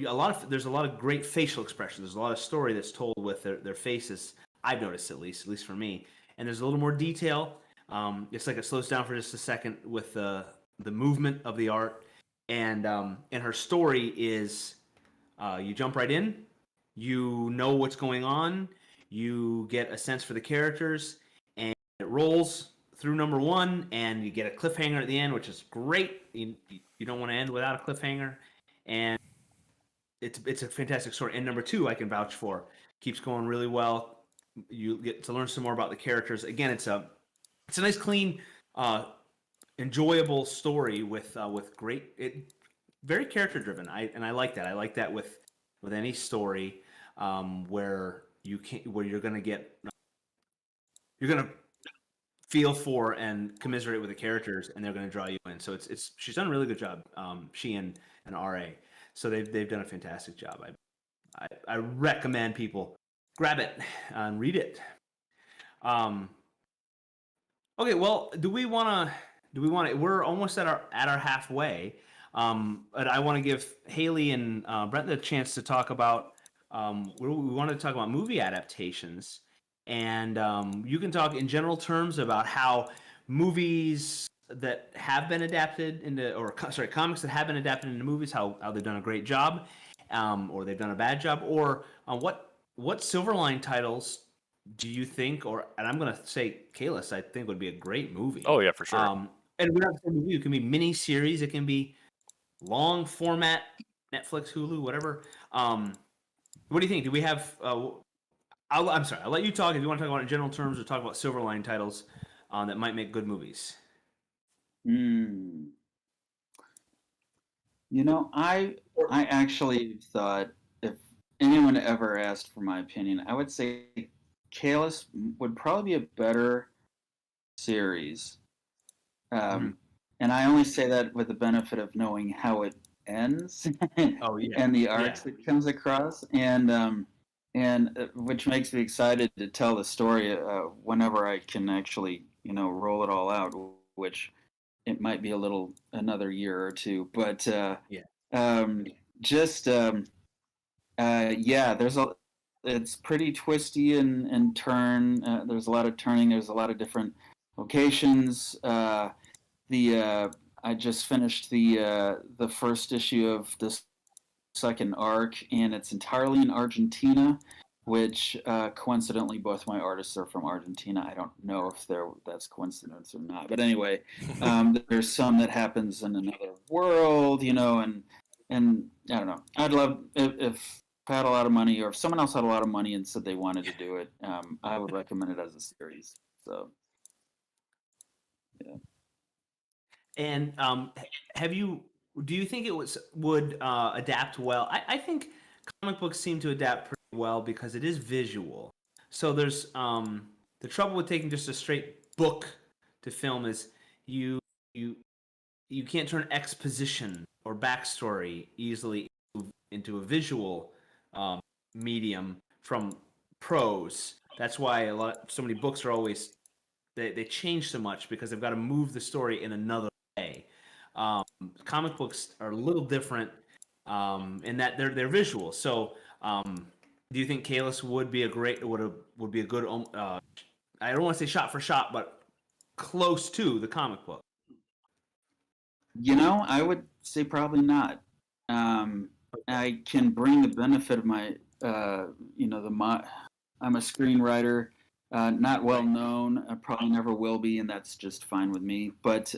there's a lot of great facial expressions. There's a lot of story that's told with their faces. I've noticed, at least for me, and there's a little more detail. It's like it slows down for just a second with the movement of the art, and her story is you jump right in, you know what's going on, you get a sense for the characters, and it rolls through number 1, and you get a cliffhanger at the end, which is great. You don't want to end without a cliffhanger, and it's a fantastic story. And number 2, I can vouch for, keeps going really well. You get to learn some more about the characters. Again, it's a nice, clean, enjoyable story with great, very character driven. I like that. I like that with any story where you're gonna feel for and commiserate with the characters, and they're gonna draw you in. So she's done a really good job. She and RA. So they've done a fantastic job. I recommend people grab it and read it. Okay, well, do we want to? We're almost at our halfway. But I want to give Haley and Brent the chance to talk about. We wanted to talk about movie adaptations, and you can talk in general terms about how movies that have been adapted into, comics that have been adapted into movies, how they've done a great job, or they've done a bad job, or what Silverline titles do you think, and I'm gonna say Kalis, I think would be a great movie. Oh yeah, for sure. And we're not saying movie; it can be mini series, it can be long format, Netflix, Hulu, whatever. What do you think? Do we have? I'm sorry. I'll let you talk if you want to talk about it in general terms, or talk about Silverline titles that might make good movies. You know, I actually thought if anyone ever asked for my opinion, I would say Kalis would probably be a better series. And I only say that with the benefit of knowing how it ends Oh yeah, and the arcs it comes across, and which makes me excited to tell the story whenever I can actually, roll it all out, which it might be another year or two, but just it's pretty twisty and turn. There's a lot of turning. There's a lot of different locations. I just finished the first issue of this second arc, and it's entirely in Argentina, which coincidentally both my artists are from Argentina. I don't know if that's coincidence or not, but anyway, there's some that happens in another world, and I don't know. I'd love if I had a lot of money, or if someone else had a lot of money and said they wanted to do it, I would recommend it as a series. So yeah. And do you think it would adapt well? I think comic books seem to adapt pretty well because it is visual. So there's the trouble with taking just a straight book to film is you can't turn exposition or backstory easily into a visual medium from prose. That's why so many books are always they change so much because they've got to move the story in another way. Comic books are a little different in that they're visual. So, do you think Kalis would be a good? I don't want to say shot for shot, but close to the comic book. I would say probably not. I can bring the benefit of my, I'm a screenwriter, not well known. I probably never will be, and that's just fine with me. But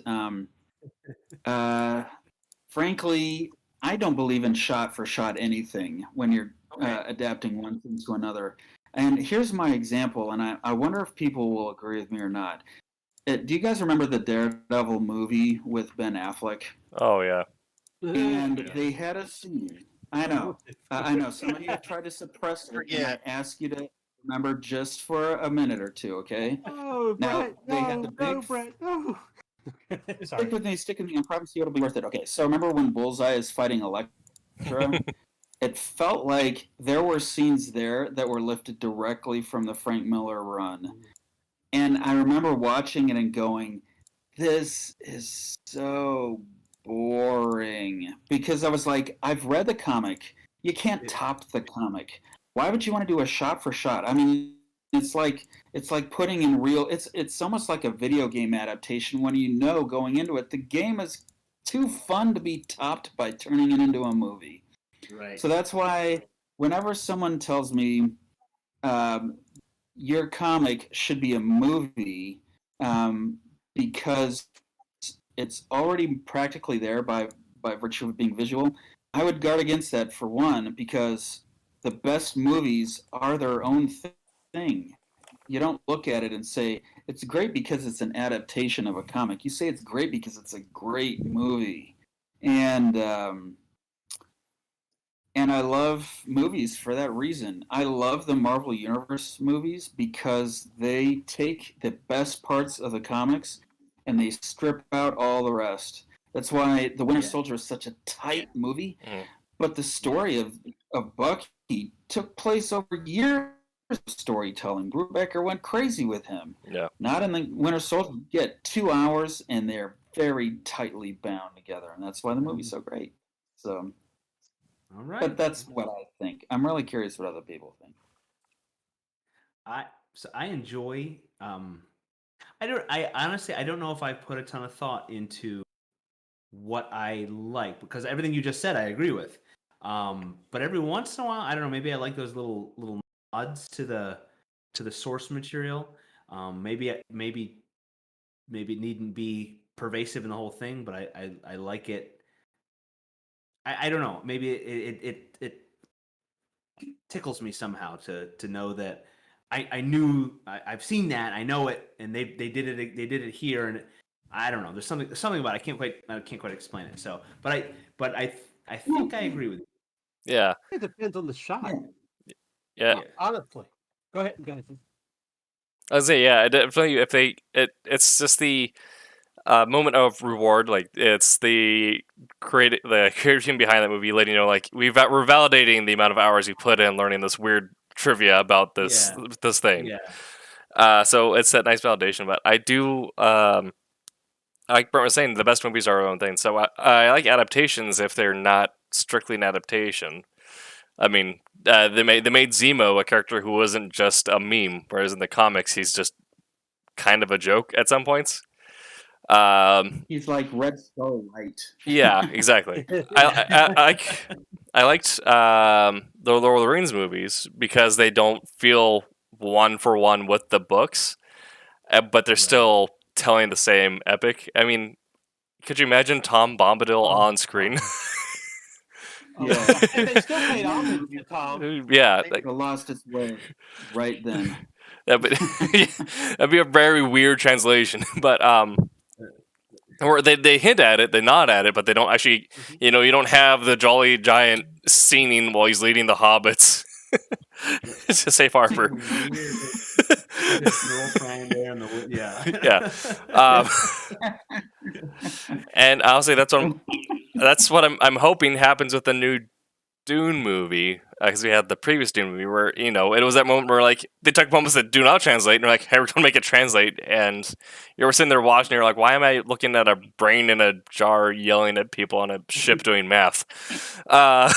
frankly, I don't believe in shot for shot anything when you're adapting one thing to another. And here's my example, and I wonder if people will agree with me or not. Do you guys remember the Daredevil movie with Ben Affleck? Oh yeah. And they had a scene. I know. Some of you have tried to suppress it. And I ask you to remember just for a minute or two, okay? Oh, Brett, Brett, no. Stick with me. I promise you it'll be worth it. Okay, so remember when Bullseye is fighting Elektra? It felt like there were scenes there that were lifted directly from the Frank Miller run. And I remember watching it and going, this is so boring. Because I was like, I've read the comic. You can't top the comic. Why would you want to do a shot for shot? I mean, it's like putting in real. It's almost like a video game adaptation when you know going into it the game is too fun to be topped by turning it into a movie. Right. So that's why whenever someone tells me your comic should be a movie because it's already practically there by virtue of being visual, I would guard against that for one because the best movies are their own thing. You don't look at it and say it's great because it's an adaptation of a comic. You say it's great because it's a great movie, and I love movies for that reason. I love the Marvel Universe movies because they take the best parts of the comics and they strip out all the rest. That's why The Winter Soldier is such a tight movie. Mm. But the story of Bucky took place over years of storytelling. Brubaker went crazy with him. Yeah. Not in the Winter Soldier. You get 2 hours and they're very tightly bound together, and that's why the movie's so great. So, all right. but that's what I think. I'm really curious what other people think. I enjoy I honestly I don't know if I put a ton of thought into what I like because everything you just said I agree with. But every once in a while, I don't know, maybe I like those little nods to the source material. Maybe it needn't be pervasive in the whole thing, but I like it. I don't know. Maybe it tickles me somehow to know that I've seen that, I know it, and they did it here, and I don't know. There's something about it. I can't quite explain it. So, but I think I agree with you. Yeah. It depends on the shot. Yeah. Honestly, go ahead, guys. I was say, yeah, definitely. If it's just the moment of reward. Like it's the creative team behind that movie, letting you know, like we're validating the amount of hours you put in learning this weird trivia about this thing. Yeah. So it's that nice validation. But I do, like Brent was saying, the best movies are our own thing. So I like adaptations if they're not strictly an adaptation. I mean, they made Zemo a character who wasn't just a meme, whereas in the comics he's just kind of a joke at some points. He's like Red Skull Light. Yeah, exactly. I liked the Lord of the Rings movies because they don't feel one for one with the books, but they're still telling the same epic. I mean, could you imagine Tom Bombadil on screen? Yeah. And they still paid homage to Tom. Yeah, It lost its way right then. that'd be a very weird translation. But or they hint at it, they nod at it, but they don't actually. You know, you don't have the jolly giant singing while he's leading the hobbits. It's a safe harbor. Girlfriend there in the Yeah. And I'll say that's what I'm hoping happens with the new Dune movie, because we had the previous Dune movie where it was that moment where like they took moments that do not translate and they're like, hey, we're gonna make it translate, and you were sitting there watching, and you're like, why am I looking at a brain in a jar yelling at people on a ship doing math? But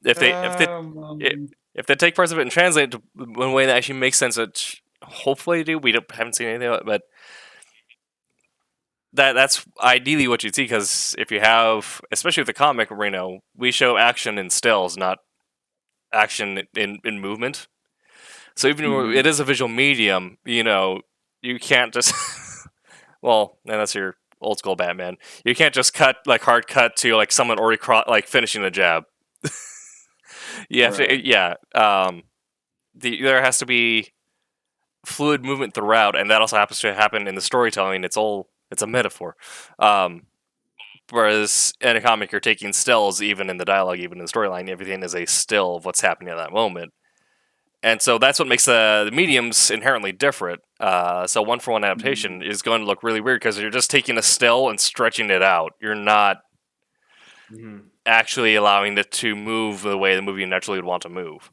if they take parts of it and translate it to one way that actually makes sense, which hopefully they do. Haven't seen anything of it, but that's ideally what you'd see, because if you have, especially with the comic, we show action in stills, not action in movement. So even though it is a visual medium, you can't just well, and that's your old school Batman. You can't just hard cut to like someone already finishing a jab. You have to, there has to be fluid movement throughout, and that also happens to happen in the storytelling. It's a metaphor. Whereas in a comic, you're taking stills, even in the dialogue, even in the storyline, everything is a still of what's happening at that moment. And so that's what makes the mediums inherently different. So one-for-one adaptation is going to look really weird because you're just taking a still and stretching it out. You're not actually allowing it to move the way the movie naturally would want to move.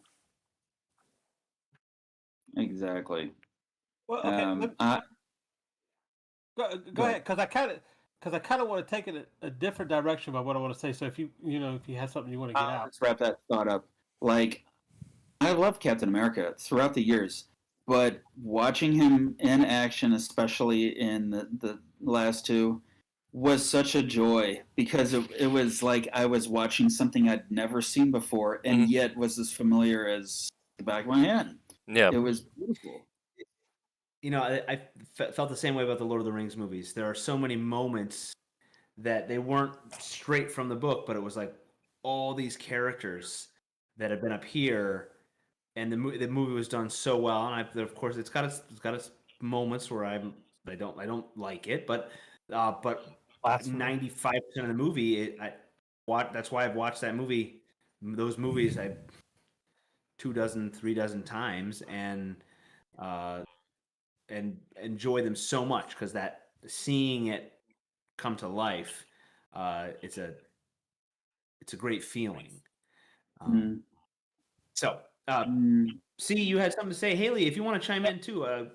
Exactly. Well, okay. Go ahead, because I kind of want to take it a different direction by what I want to say. So if you have something you want to get out, let's wrap that thought up. Like, I love Captain America throughout the years, but watching him in action, especially in the last two, was such a joy, because it was like I was watching something I'd never seen before, and yet was as familiar as the back of my hand. Yeah, it was beautiful. I felt the same way about the Lord of the Rings movies. There are so many moments that they weren't straight from the book, but it was like all these characters that have been up here, and the movie was done so well. And of course, it's got its moments where I don't like it, but 95% of the movie, that's why I've watched those movies 3 dozen times, and enjoy them so much, because that seeing it come to life, it's a great feeling. So, see, you had something to say, Haley. If you want to chime in too,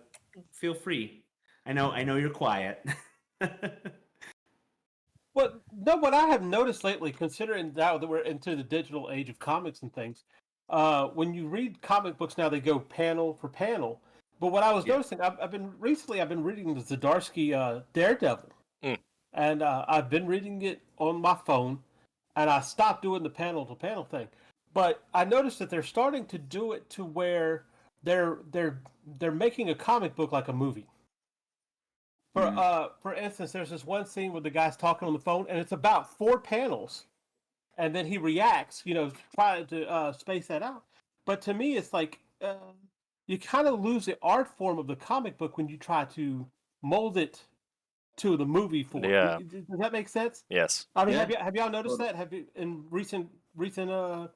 feel free. I know you're quiet. Well, no, what I have noticed lately, considering now that we're into the digital age of comics and things, when you read comic books now, they go panel for panel. But what I was noticing, I've been reading the Zdarsky Daredevil, and I've been reading it on my phone, and I stopped doing the panel to panel thing. But I noticed that they're starting to do it to where they're making a comic book like a movie. For instance, there's this one scene where the guy's talking on the phone, and it's about 4 panels, and then he reacts, trying to space that out. But to me, it's like you kind of lose the art form of the comic book when you try to mold it to the movie form. Yeah. Does that make sense? Yes. I mean, have y'all noticed that? Have you in recent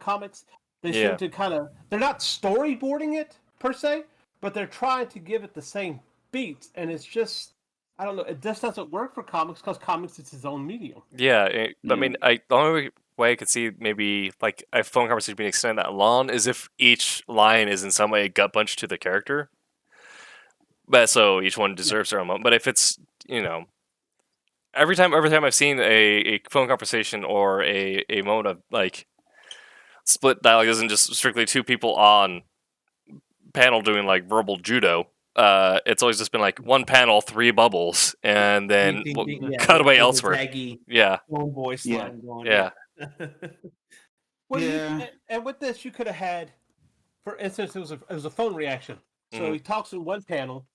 comics? They Yeah. seem to kind of they're not storyboarding it per se, but they're trying to give it the same beats, and it's just I don't know. It just doesn't work for comics because comics is its own medium. Yeah, I mean, the only way I could see maybe like a phone conversation being extended that long is if each line is in some way a gut punch to the character. But so each one deserves their own moment. But if it's every time I've seen a phone conversation or a moment of like split dialogue isn't just strictly 2 people on panel doing like verbal judo. It's always just been like 1 panel, 3 bubbles, and then cut away elsewhere. Yeah. Phone voice line going. Yeah. Well, and with this, you could have had, for instance, it was a phone reaction. So he talks in one panel,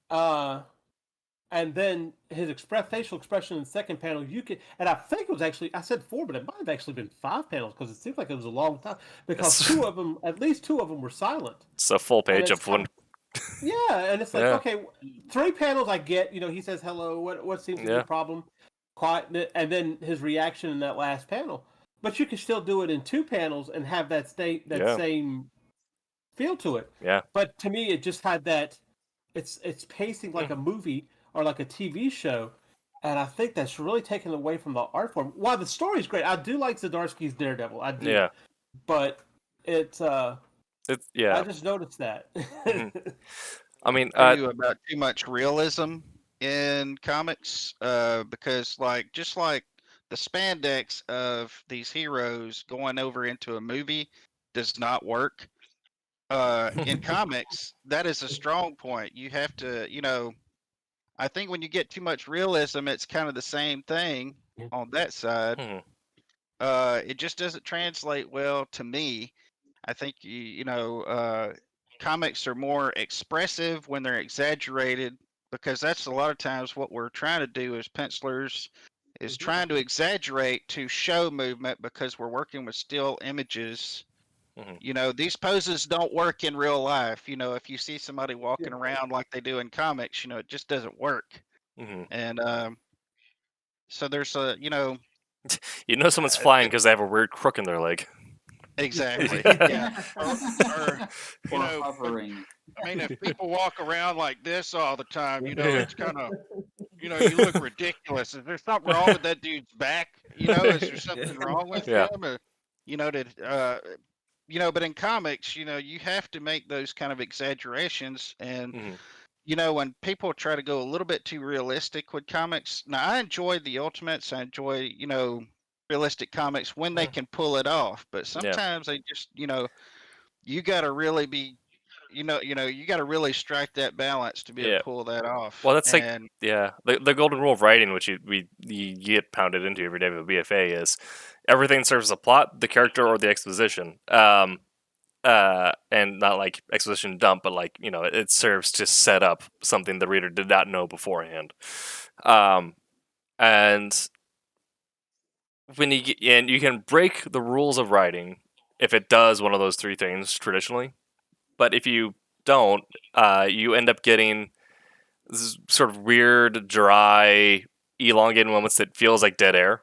and then his facial expression in the second panel, and I think it was actually, I said 4, but it might have actually been 5 panels because it seems like it was a long time because at least two of them were silent. It's a full page of one. Yeah, and it's like, okay, 3 panels I get, he says hello, what seems to be the problem, quiet, and then his reaction in that last panel. But you can still do it in 2 panels and have that same feel to it. Yeah. But to me, it just had that, it's pacing like a movie or like a TV show, and I think that's really taken away from the art form. While the story's great, I do like Zdarsky's Daredevil. I do. Yeah. But it's yeah. I just noticed that. I mean, about too much realism in comics, because just like the spandex of these heroes going over into a movie does not work. In comics, that is a strong point. You have to, I think when you get too much realism, it's kind of the same thing on that side. It just doesn't translate well to me. I think comics are more expressive when they're exaggerated, because that's a lot of times what we're trying to do as pencilers is trying to exaggerate to show movement because we're working with still images. These poses don't work in real life. If you see somebody walking around like they do in comics, it just doesn't work. And so there's someone's flying because they have a weird crook in their leg. Exactly. Yeah. Or hovering. I mean, if people walk around like this all the time, it's kind of, you look ridiculous. Is there something wrong with that dude's back? Is there something wrong with him? But in comics, you have to make those kind of exaggerations. And, when people try to go a little bit too realistic with comics, now I enjoy the Ultimates. I enjoy, realistic comics when they can pull it off. But sometimes they just, you got to really be, you got to really strike that balance to be able to pull that off. Well, that's the golden rule of writing, which you get pounded into every day with a BFA, is everything serves a plot, the character, or the exposition. And not like exposition dump, but like, it serves to set up something the reader did not know beforehand. And when you can break the rules of writing if it does one of those 3 things traditionally, but if you don't, you end up getting this sort of weird, dry, elongated moments that feels like dead air.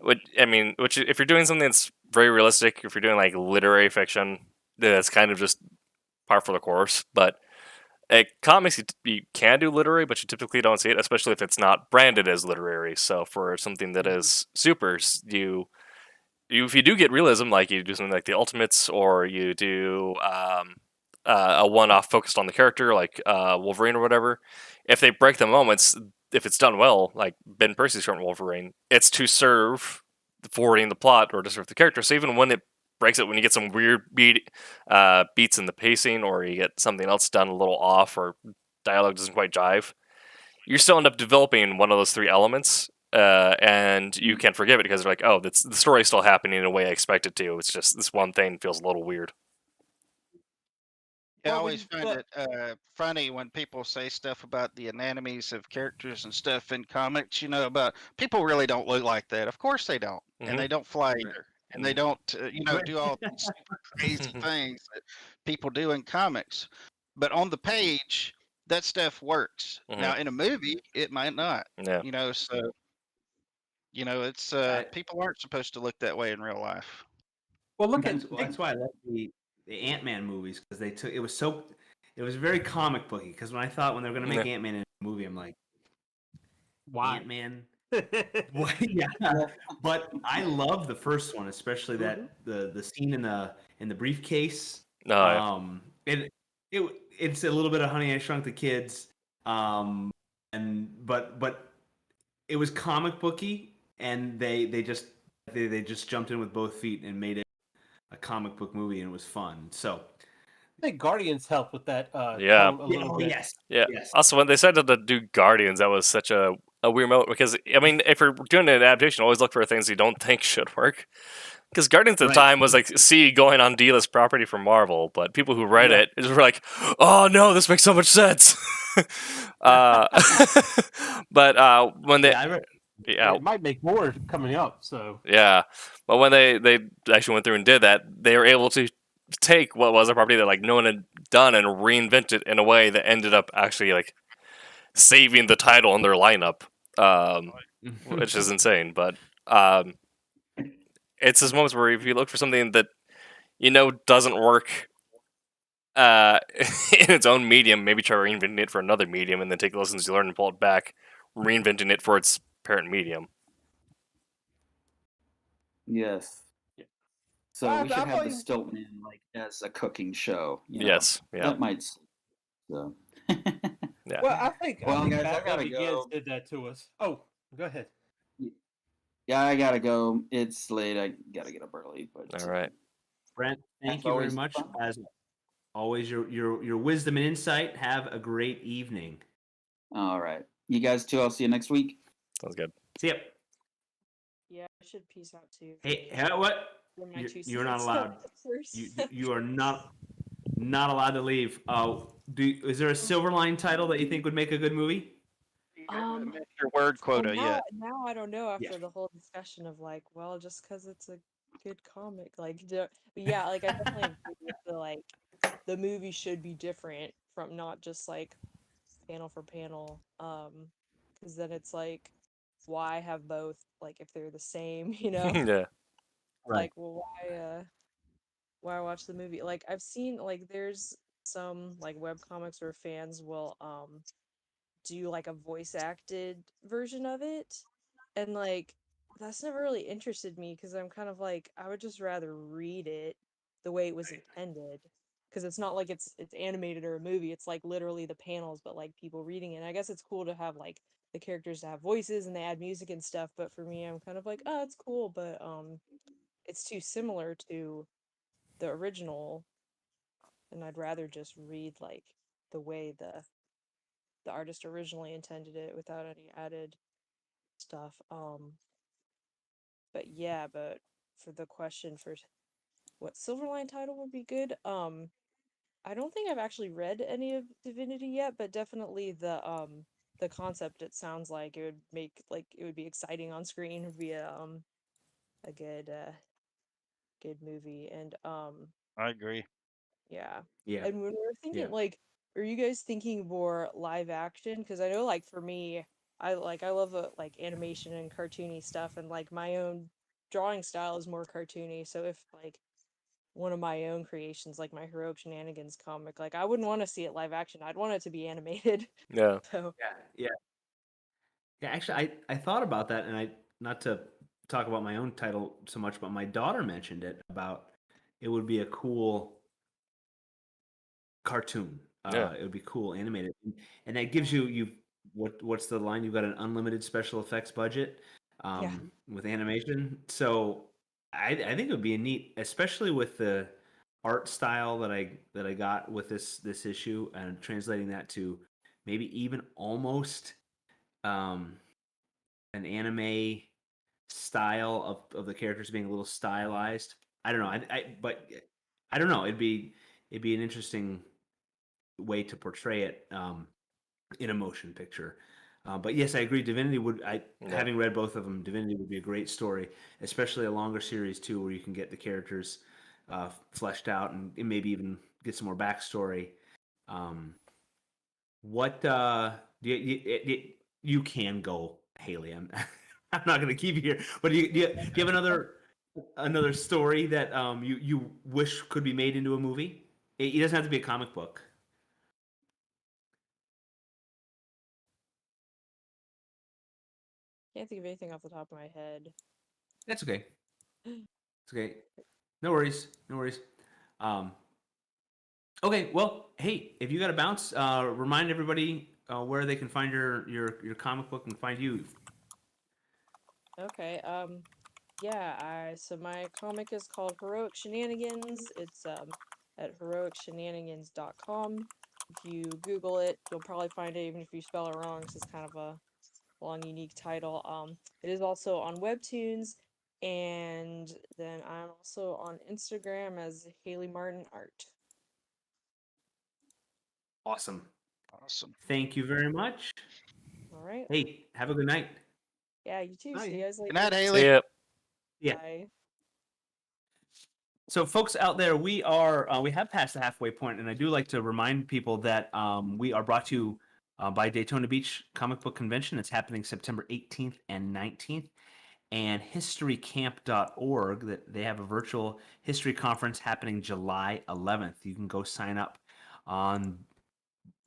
Which if you're doing something that's very realistic, if you're doing like literary fiction, that's kind of just par for the course. But comics, you can do literary, but you typically don't see it, especially if it's not branded as literary. So for something that is supers, if you do get realism, like you do something like the Ultimates, or you do a one-off focused on the character, like Wolverine or whatever, if they break the moments, if it's done well, like Ben Percy's current Wolverine, it's to serve forwarding the plot or to serve the character. So even when it breaks it when you get some weird beats in the pacing, or you get something else done a little off, or dialogue doesn't quite jive. You still end up developing one of those three elements, and you can't forgive it because they're like, oh, the story's still happening in a way I expect it to. It's just this one thing feels a little weird. Yeah, I Well, always find it funny when people say stuff about the anatomies of characters and stuff in comics. About people really don't look like that. Of course they don't, and they don't fly either, and they don't, Right. do all these super crazy things that people do in comics. But on the page, that stuff works. Now, in a movie, it might not. Yeah. So it's people aren't supposed to look that way in real life. well, look That's, at that's why I love the Ant-Man movies, because they took it was very comic booky. Because when they were gonna make Yeah. Ant-Man in a movie, I'm like, why. Ant-Man. What? Yeah, but I love the first one, especially that the scene in the briefcase. Oh, yeah. It's a little bit of Honey I Shrunk the Kids, but it was comic booky, and they just jumped in with both feet and made it a comic book movie, and it was fun. So I think Guardians helped with that Yeah. tone a little bit. yes, Yeah. yes. Also, when they said to do Guardians, that was such a weird moment because, I mean, if you're doing an adaptation, always look for things you don't think should work. Because Guardians at the Right. time was like going on D-list property for Marvel, but people who read it were like, "Oh no, this makes so much sense." But when they, It might make more coming up. So yeah, but when they actually went through and did that, they were able to take what was a property that like no one had done and reinvent it in a way that ended up actually like saving the title in their lineup, which is insane. But it's those moments where if you look for something that doesn't work in its own medium, maybe try reinventing it for another medium, and then take the lessons you learned and pull it back, reinventing it for its parent medium. Yes. So Well, we should I've have the always- Stilton in like as a cooking show. Yes, yeah. That might. So. Yeah. Well, I think Well, guys, I Batman gotta Begins go. did that to us. Oh, go ahead. Yeah, I gotta go. It's late. I gotta get up early. But All right. Brent, thank As you very always, much. fun. As always, your wisdom and insight. Have a great evening. All right, you guys too. I'll see you next week. Sounds good. See ya. Yeah, I should peace out too. Hey, what? For my You're not 2 cents allowed. first. You are not allowed to leave. Is there a Silverline title that you think would make a good movie? You haven't met your word quota yet. Now I don't know after Yeah. the whole discussion of like, well, just because it's a good comic, like, but yeah, like I definitely agree with the movie should be different from not just like panel for panel, because then it's like, why have both? Like if they're the same, Yeah. like, well, why watch the movie? Like I've seen like there's some like web comics where fans will do like a voice acted version of it, and like that's never really interested me because I'm kind of like I would just rather read it the way it was intended, because it's not like it's animated or a movie. It's like literally the panels but like people reading it. And I guess it's cool to have like the characters to have voices and they add music and stuff, but for me I'm kind of like, oh, it's cool, but it's too similar to the original, and I'd rather just read like the way the artist originally intended it without any added stuff. But yeah, but for the question for what Silverline title would be good, I don't think I've actually read any of Divinity yet, but definitely the concept, it sounds like it would make like it would be exciting on screen. It would be a good movie. And I agree. yeah. Yeah. And when we were thinking, Yeah. like, are you guys thinking more live action? Because I know, like, for me, I love like animation and cartoony stuff, and like my own drawing style is more cartoony. So if like one of my own creations, like my Heroic Shenanigans comic, like I wouldn't want to see it live action. I'd want it to be animated. Yeah. So Yeah. Actually, I thought about that, and not to talk about my own title so much, but my daughter mentioned it about it would be a cool cartoon. Yeah. It would be cool animated, and that gives you what's the line? You've got an unlimited special effects budget Yeah. with animation. So I think it would be a neat, especially with the art style that I got with this issue, and translating that to maybe even almost an anime style of the characters being a little stylized. I don't know. But I don't know. It'd be an interesting way to portray it in a motion picture. But yes, I agree. Divinity having read both of them, Divinity would be a great story, especially a longer series too, where you can get the characters fleshed out and maybe even get some more backstory. What you can go, Haley? I'm not going to keep you here, but do you have another story that you wish could be made into a movie? It doesn't have to be a comic book. Can't think of anything off the top of my head. That's okay. It's okay. No worries. No worries. Okay. Well, hey, if you got to bounce, remind everybody where they can find your comic book and find you. Okay. Yeah. So my comic is called Heroic Shenanigans. It's at heroicshenanigans.com. If you Google it, you'll probably find it, even if you spell it wrong, 'cause it's kind of a long, unique title. It is also on Webtoons, and then I'm also on Instagram as Haley Martin Art. Awesome. Awesome. Thank you very much. All right. Hey, have a good night. Yeah, you too. Bye. See you guys later. Good night, See Haley. ya. Yeah. Bye. So, folks out there, we have passed the halfway point, and I do like to remind people that we are brought to you by Daytona Beach Comic Book Convention. It's happening September 18th and 19th, and historycamp.org. That they have a virtual history conference happening July 11th. You can go sign up on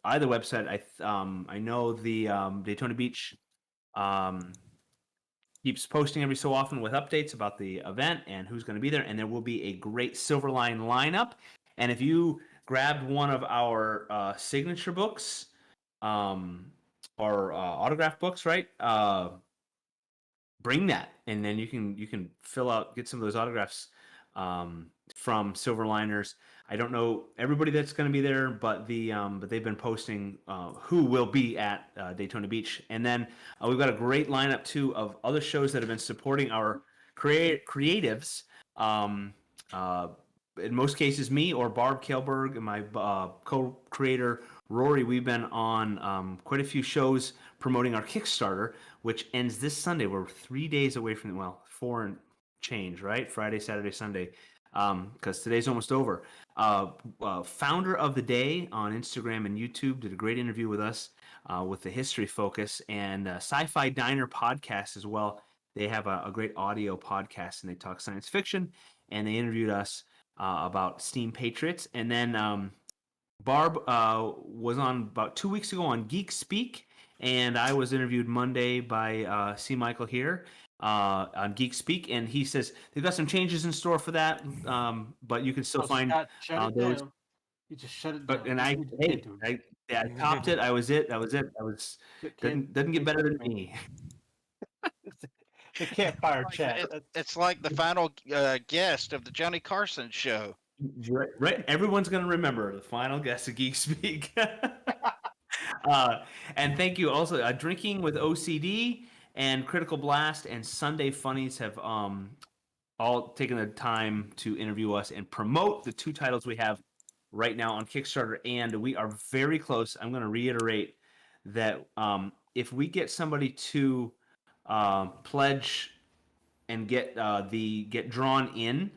either website. I know the Daytona Beach keeps posting every so often with updates about the event and who's going to be there, and there will be a great Silverline lineup. And if you grabbed one of our signature books or autograph books, right? Bring that, and then you can get some of those autographs from Silverliners. I don't know everybody that's going to be there, but they've been posting who will be at Daytona Beach, and then we've got a great lineup too of other shows that have been supporting our creatives. In most cases, me or Barb Kelberg and my co-creator Rory, we've been on quite a few shows promoting our Kickstarter, which ends this Sunday. We're 3 days away from 4 and change, right? Friday, Saturday, Sunday, because today's almost over. Founder of the Day on Instagram and YouTube did a great interview with us with the history focus, and Sci-Fi Diner podcast as well. They have a great audio podcast, and they talk science fiction, and they interviewed us about Steam Patriots. And then Barb was on about 2 weeks ago on Geek Speak, and I was interviewed Monday by C. Michael here on Geek Speak, and he says they've got some changes in store for that, but you can still find Shut it those. down. You just shut it But down. and I topped it. I was it. I was doesn't get better than me. The campfire chat. It's like the final guest of the Johnny Carson show. Right. Everyone's going to remember the final guest of Geek Speak. And thank you also. Drinking with OCD and Critical Blast and Sunday Funnies have all taken the time to interview us and promote the 2 titles we have right now on Kickstarter. And we are very close. I'm going to reiterate that if we get somebody to pledge and get drawn in,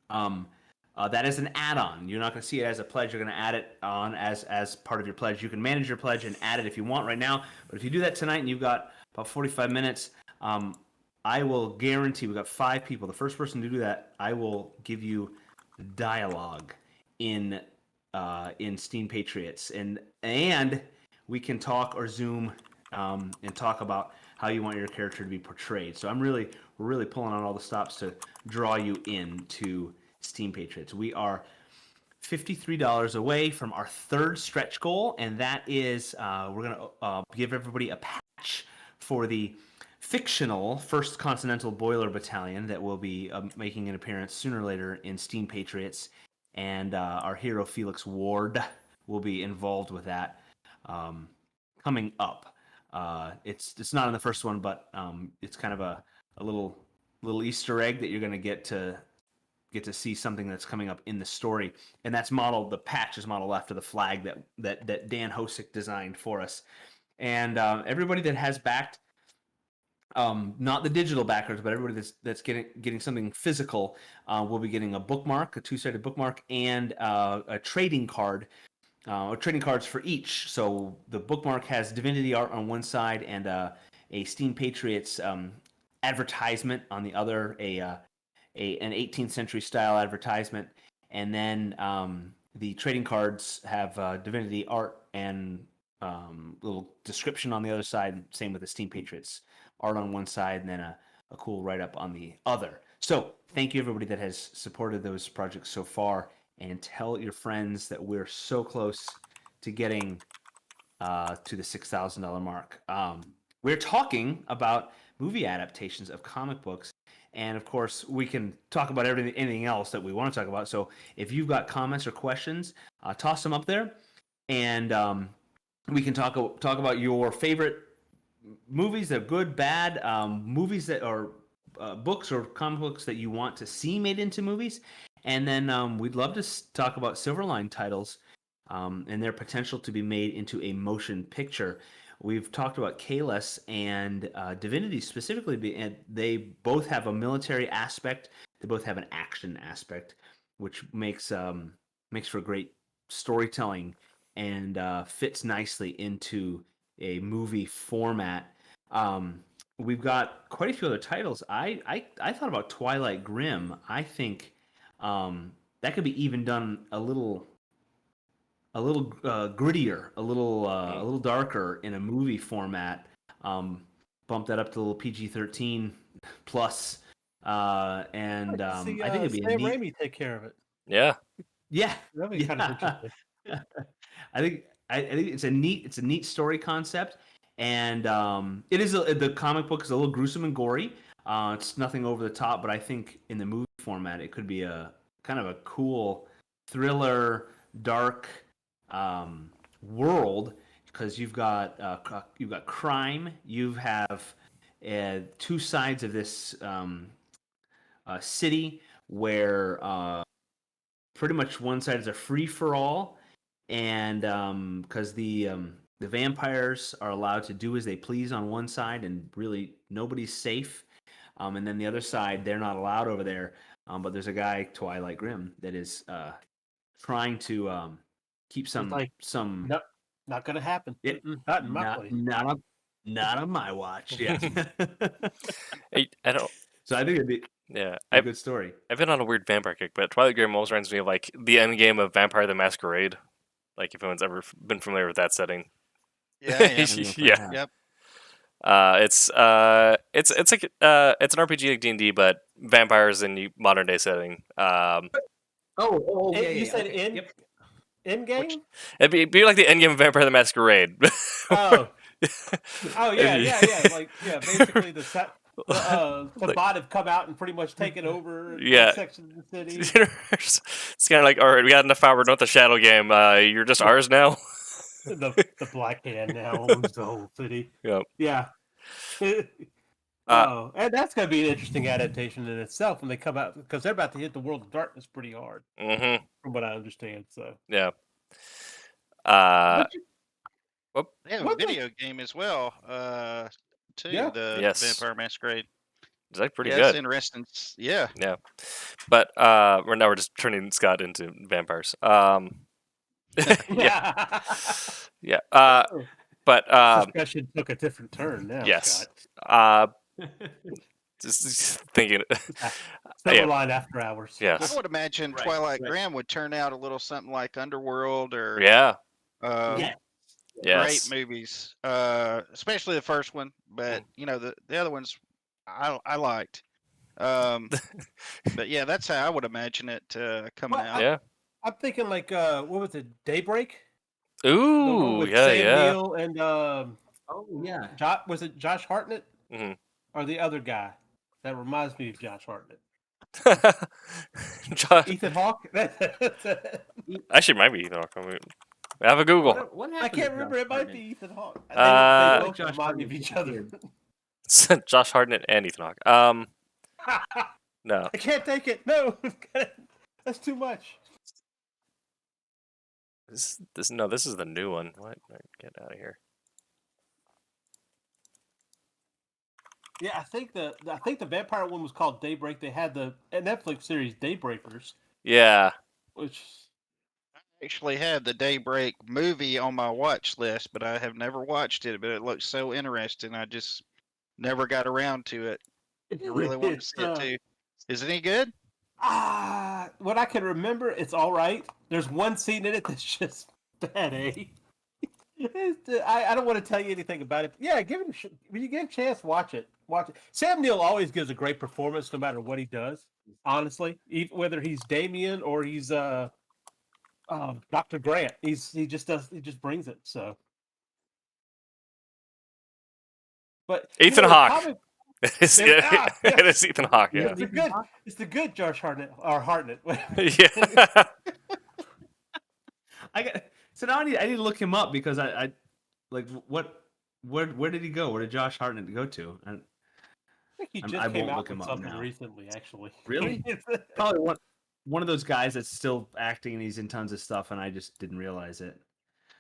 that is an add-on. You're not going to see it as a pledge. You're going to add it on as part of your pledge. You can manage your pledge and add it if you want right now. But if you do that tonight and you've got about 45 minutes, I will guarantee we've got 5 people. The first person to do that, I will give you dialogue in Steam Patriots, and we can talk or Zoom and talk about how you want your character to be portrayed. So we're really pulling on all the stops to draw you into Steam Patriots. We are $53 away from our 3rd stretch goal, and that is we're going to give everybody a patch for the fictional 1st Continental Boiler Battalion that will be making an appearance sooner or later in Steam Patriots, and our hero Felix Ward will be involved with that coming up. It's not in the first one, but it's kind of a little Easter egg that you're going to get to see something that's coming up in the story, and that's modeled. The patch is modeled after the flag that Dan Hosick designed for us, and everybody that has backed, not the digital backers, but everybody that's getting something physical will be getting a bookmark, a 2-sided bookmark, and a trading card. Trading cards for each. So the bookmark has Divinity art on one side and a Steam Patriots advertisement on the other, an 18th century style advertisement, and then the trading cards have Divinity art and little description on the other side. Same with the Steam Patriots art on one side, and then a cool write-up on the other. So thank you everybody that has supported those projects so far, and tell your friends that we're so close to getting to the $6,000 mark. We're talking about movie adaptations of comic books, and of course we can talk about anything else that we want to talk about. So if you've got comments or questions, toss them up there, and we can talk about your favorite movies that are good, bad, movies that are books or comic books that you want to see made into movies. And then we'd love to talk about Silverline titles and their potential to be made into a motion picture. We've talked about Kalis and Divinity specifically, and they both have a military aspect. They both have an action aspect, which makes for great storytelling and fits nicely into a movie format. We've got quite a few other titles. I thought about Twilight Grim. I think that could be even done a little grittier, a little darker in a movie format. Bump that up to a little PG-13 plus, and I think it'd be Sam Raimi take care of it. Yeah. That'd be kind of interesting. I think it's a neat story concept, and it is the comic book is a little gruesome and gory. It's nothing over the top, but I think in the movie format it could be a kind of a cool thriller, dark world, because you've got crime, you have two sides of this city where pretty much one side is a free for all, and because the vampires are allowed to do as they please on one side, and really nobody's safe, and then the other side they're not allowed over there. But there's a guy, Twilight Grim, that is trying to keep some. Nope, not gonna happen. Not in my place. Not on my watch. Yeah. I don't. So I think it'd be a good story. I've been on a weird vampire kick, but Twilight Grim almost reminds me of like the end game of Vampire the Masquerade. Like if anyone's ever been familiar with that setting. Yeah. Yeah. Yep. It's like it's an RPG like D&D, but vampires in modern day setting. Yeah. You said in game? It'd be like the end game of Vampire the Masquerade. Oh yeah. Like basically the bot have come out and pretty much taken over section of the city. It's kind of like, all right, we got enough power. Not the Shadow game. You're just ours now. the Black Hand now owns the whole city. Yep. Yeah. And that's going to be an interesting adaptation in itself when they come out, because they're about to hit the World of Darkness pretty hard, from what I understand. So yeah. They have a video game as well, too. Yeah. The Vampire Masquerade. It's like pretty good. It's interesting. Yeah. Yeah. But we're just turning Scott into vampires. Yeah. But discussion took a different turn now. Yes. Scott. Just thinking. Silverline After Hours. Yes. I would imagine Twilight Grim would turn out a little something like Underworld or great movies, especially the first one. But the other ones I liked. But yeah, that's how I would imagine it coming out. Yeah. I'm thinking like what was it, Daybreak? Ooh, with yeah, Sam yeah. Neill and was it Josh Hartnett? Mm-hmm. or the other guy that reminds me of Josh Hartnett? Josh, Ethan Hawke. actually, might be Ethan Hawke. I mean, have a Google. What I happened? can't to remember. Josh It might Hartnett? be Ethan Hawke. They I both Josh remind me of Hartnett each was a other. kid. It's Josh Hartnett and Ethan Hawke. No. I can't take it. No, that's too much. This is the new one. What? Get out of here. Yeah, I think the vampire one was called Daybreak. They had the Netflix series Daybreakers, Yeah. which Actually had the Daybreak movie on my watch list, but I have never watched it. But it looks so interesting. I just never got around to it. I really want to see it too. Is it any good? What I can remember, it's all right. There's one scene in it that's just bad, eh? I don't want to tell you anything about it. Yeah, when you get a chance, watch it. Watch it. Sam Neill always gives a great performance, no matter what he does. Honestly, whether he's Damien or he's Dr. Grant, he just brings it. So, but Ethan Hawke. It is Ethan Hawke. Yeah. It's the good Josh Hartnett or Hartnett. Yeah. So now I need to look him up because I like where did he go? Where did Josh Hartnett go to? I think he just I came won't out look him with up something now. recently, actually. Really? Probably one of those guys that's still acting and he's in tons of stuff and I just didn't realize it.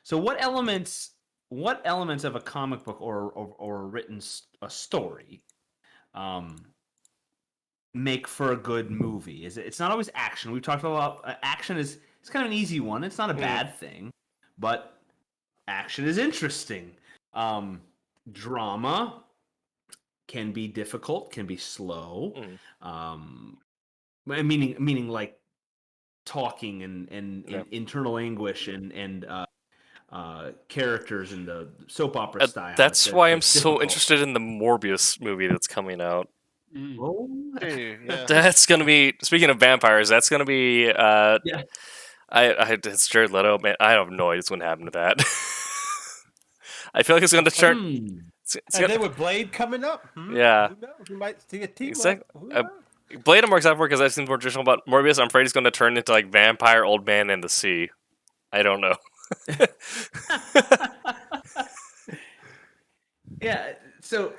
So what elements of a comic book or a story make for a good movie? It's not always action. We've talked about action it's kind of an easy one. It's not a bad thing, but action is interesting. Drama can be difficult, can be slow. Meaning like talking and internal anguish and characters in the soap opera style. That's why I'm so interested in the Morbius movie that's coming out. Yeah. That's gonna be, speaking of vampires, that's gonna be Yeah. it's Jared Leto, man. I have no idea what's gonna happen to that. I feel like it's gonna turn. And then with Blade coming up, Yeah. who knows? We might see a team Exactly. up. Who knows? Blade I'm more excited for because I've seen more traditional, but Morbius I'm afraid he's gonna turn into like Vampire, Old Man, and the Sea. I don't know. Yeah. So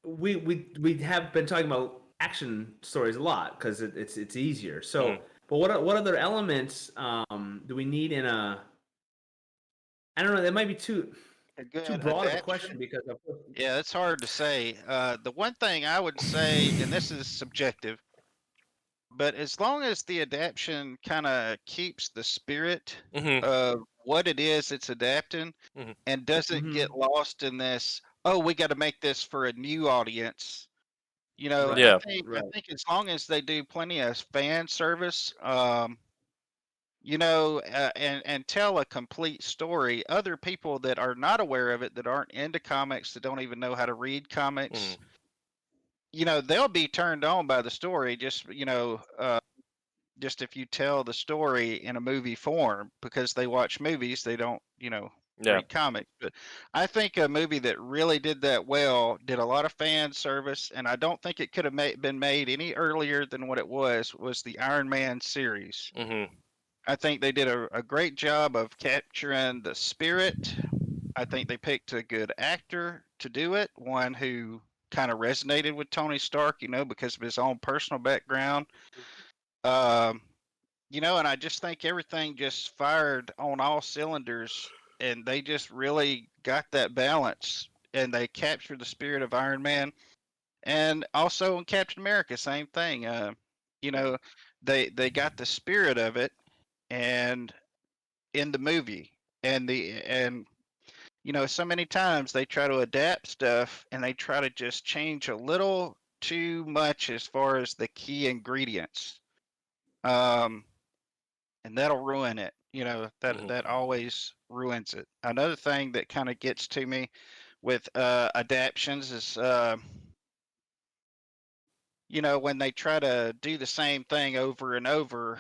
we have been talking about action stories a lot because it's easier. So, but what other elements do we need in a? I don't know. That might be too broad of a question because yeah, it's hard to say. The one thing I would say, and this is subjective, but as long as the adaptation kind of keeps the spirit of what it is it's adapting and doesn't get lost in this, oh, we got to make this for a new audience. You know, Yeah. I think as long as they do plenty of fan service, you know, and tell a complete story, other people that are not aware of it, that aren't into comics, that don't even know how to read comics, you know, they'll be turned on by the story. Just, you know, just if you tell the story in a movie form, because they watch movies, they don't, you know, read comics. But I think a movie that really did that well, did a lot of fan service, and I don't think it could have been made any earlier than what it was the Iron Man series. I think they did a great job of capturing the spirit. I think they picked a good actor to do it, one who kind of resonated with Tony Stark, you know, because of his own personal background. You know, and I just think everything just fired on all cylinders, and they just really got that balance, and they captured the spirit of Iron Man, and also in Captain America, same thing. You know, they got the spirit of it, and in the movie, and you know, so many times they try to adapt stuff, and they try to just change a little too much as far as the key ingredients. And that'll ruin it. You know, that always ruins it. Another thing that kind of gets to me with adaptions is you know, when they try to do the same thing over and over,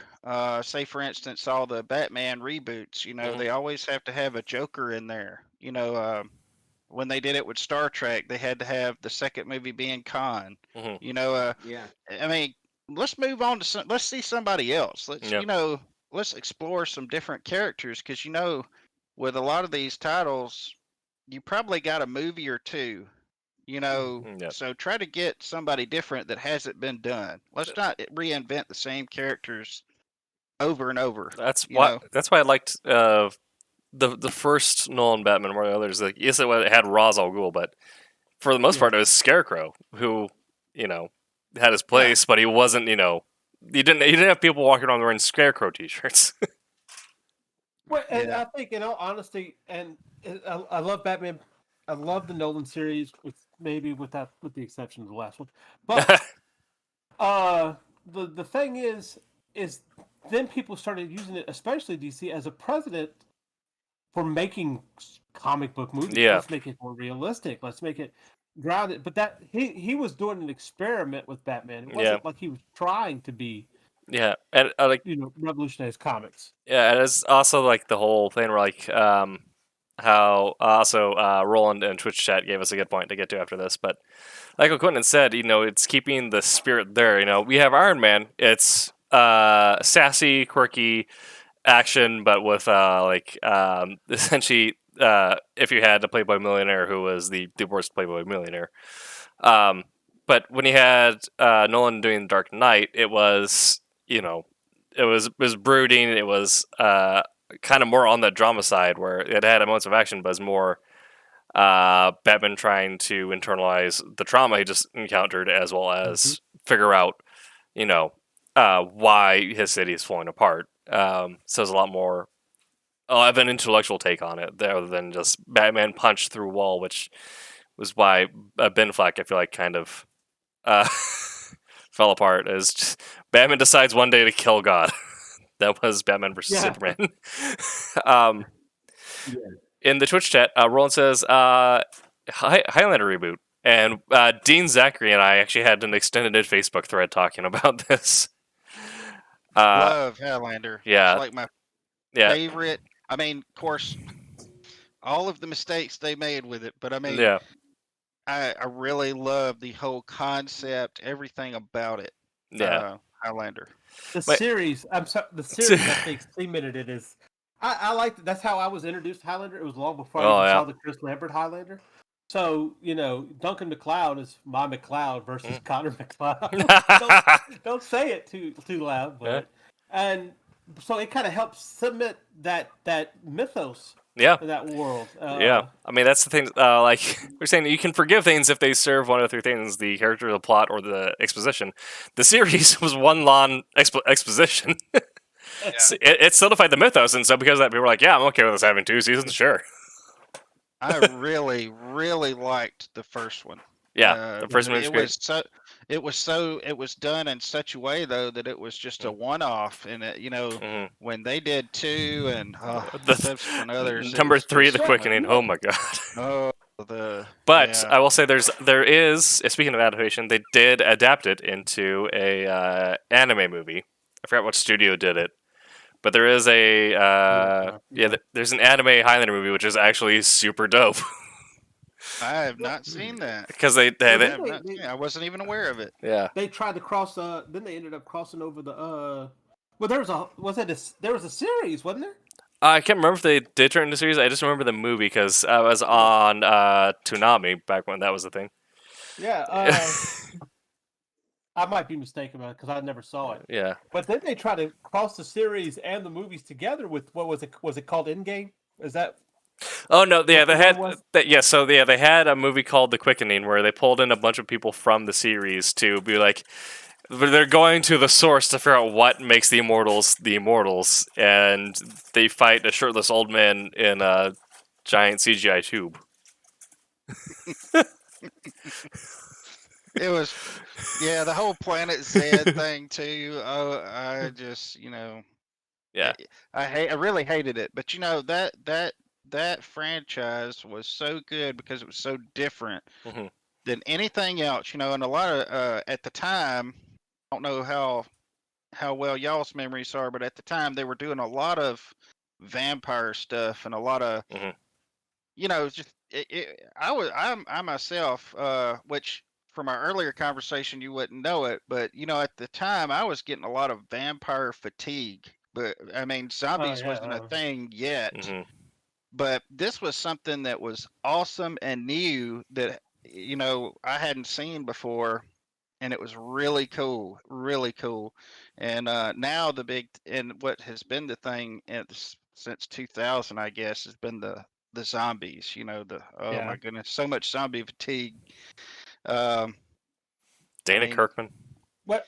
say for instance all the Batman reboots, you know, they always have to have a Joker in there. You know, when they did it with Star Trek, they had to have the second movie being Khan. Mhm. You know, Yeah. I mean, let's move on to let's see somebody else. Let's Yep. you know, let's explore some different characters because you know, with a lot of these titles, you probably got a movie or two. You know, Yep. so try to get somebody different that hasn't been done. Let's not reinvent the same characters over and over. That's You know, why I liked the first Nolan Batman more than others. Like, yes, it had Ra's al Ghul, but for the most Yeah. part, it was Scarecrow who, had his place, but he wasn't. He didn't have people walking around wearing Scarecrow T-shirts. Well, and Yeah. I think, in all honesty, and I love Batman. I love the Nolan series, with the exception of the last one. But the thing is then people started using it, especially DC, as a precedent for making comic book movies. Yeah. Let's make it more realistic. Let's make it grounded. But that he was doing an experiment with Batman. It wasn't like he was trying to be, Yeah, and revolutionize comics. yeah, and it's also like the whole thing where how also Roland and Twitch chat gave us a good point to get to after this, but like what Quentin said, it's keeping the spirit there. We have Iron Man. It's sassy, quirky action, but with essentially if you had a Playboy millionaire who was the worst Playboy millionaire. But when you had Nolan doing Dark Knight, it was it was brooding. It was kind of more on the drama side where it had moments of action, but it was more Batman trying to internalize the trauma he just encountered, as well as figure out, why his city is falling apart. So there's a lot more of an intellectual take on it, rather than just Batman punched through a wall, which was why Ben Affleck, I feel like, kind of fell apart. As just, Batman decides one day to kill God. That was Batman versus Superman. In the Twitch chat, Roland says, Highlander Reboot. And Dean Zachary and I actually had an extended Facebook thread talking about this. love Highlander. Yeah. It's like my favorite. I mean, of course, all of the mistakes they made with it, but I mean, I really love the whole concept, everything about it. Highlander. The series, I think cemented it as. I liked it. That's how I was introduced to Highlander. It was long before I even saw the Chris Lambert Highlander. So, Duncan MacLeod is my MacLeod versus Connor MacLeod. don't say it too loud, but and so it kind of helps cement that mythos. In that world. I mean, that's the thing. Like we're saying, you can forgive things if they serve one of the three things: the character, the plot, or the exposition. The series was one long exposition. It solidified the mythos, and so because of that, people were like, "Yeah, I'm okay with us having 2 seasons, sure." I really, really liked the first one. Yeah, the first one was great. It was done in such a way though that it was just a one-off, and it, when they did 2 and subsequent others. Number 3, The Quickening. Oh my god. But I will say there is speaking of adaptation, they did adapt it into a anime movie. I forgot what studio did it. But there is there's an anime Highlander movie which is actually super dope. I have not seen that because I wasn't even aware of it. Yeah, they tried to cross. Then they ended up crossing over the. Well, there was a series, wasn't there? I can't remember if they did turn into a series. I just remember the movie because I was on Toonami back when that was a thing. Yeah. I might be mistaken about it because I never saw it. Yeah. But then they tried to cross the series and the movies together with what was it? Was it called Endgame? Is that? Oh no! Yeah, they had they had a movie called The Quickening where they pulled in a bunch of people from the series to be like, they're going to the source to figure out what makes the immortals, and they fight a shirtless old man in a giant CGI tube. It was, the whole Planet Zed thing too. Oh, I just, I really hated it. But that franchise was so good because it was so different than anything else. And a lot of at the time, I don't know how well y'all's memories are, but at the time they were doing a lot of vampire stuff and a lot of, just I myself, which from our earlier conversation you wouldn't know it, but at the time I was getting a lot of vampire fatigue. But I mean, zombies wasn't a thing yet. Mhm. But this was something that was awesome and new that I hadn't seen before, and it was really cool, really cool. And now and what has been the thing since 2000, I guess, has been the zombies. Oh Yeah. my goodness, so much zombie fatigue. Um, Dana mean- Kirkman. What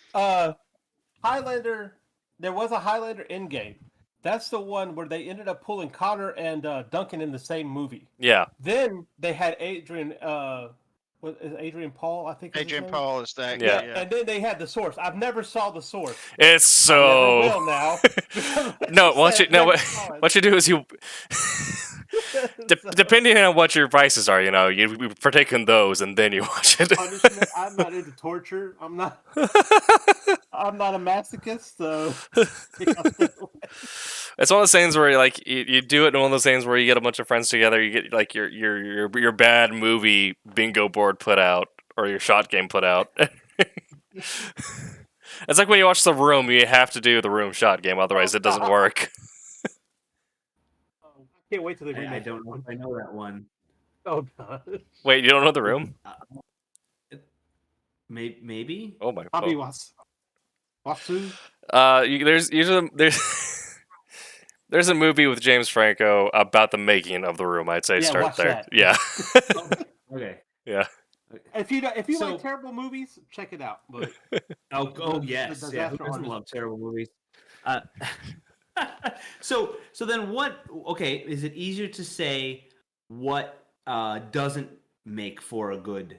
Highlander? There was a Highlander Endgame. That's the one where they ended up pulling Connor and Duncan in the same movie. Yeah. Then they had Adrian. What is Adrian Paul? I think. Is his Adrian name? Paul is that. Yeah. Yeah. And then they had the source. I've never saw the source. It's so. Never will now. No, what you do is you. Depending on what your vices are, you partake in those and then you watch it. Punishment. I'm not into torture. I'm not a masochist, so. It's one of those things where you do it in one of those things where you get a bunch of friends together, you get like your bad movie bingo board put out or your shot game put out. It's like when you watch The Room, you have to do the Room shot game, otherwise it doesn't work. I can't wait till they remake. I don't know if I know that one. Oh god. Wait, you don't know The Room? Maybe. Oh my Bobby god. Wasu. There's a movie with James Franco about the making of The Room. I'd say start watch there. that. Yeah. Okay. Yeah. If you like terrible movies, check it out. But Oh yes, the yeah. Who disaster doesn't artist. love terrible movies? So then what? Okay, is it easier to say what doesn't make for a good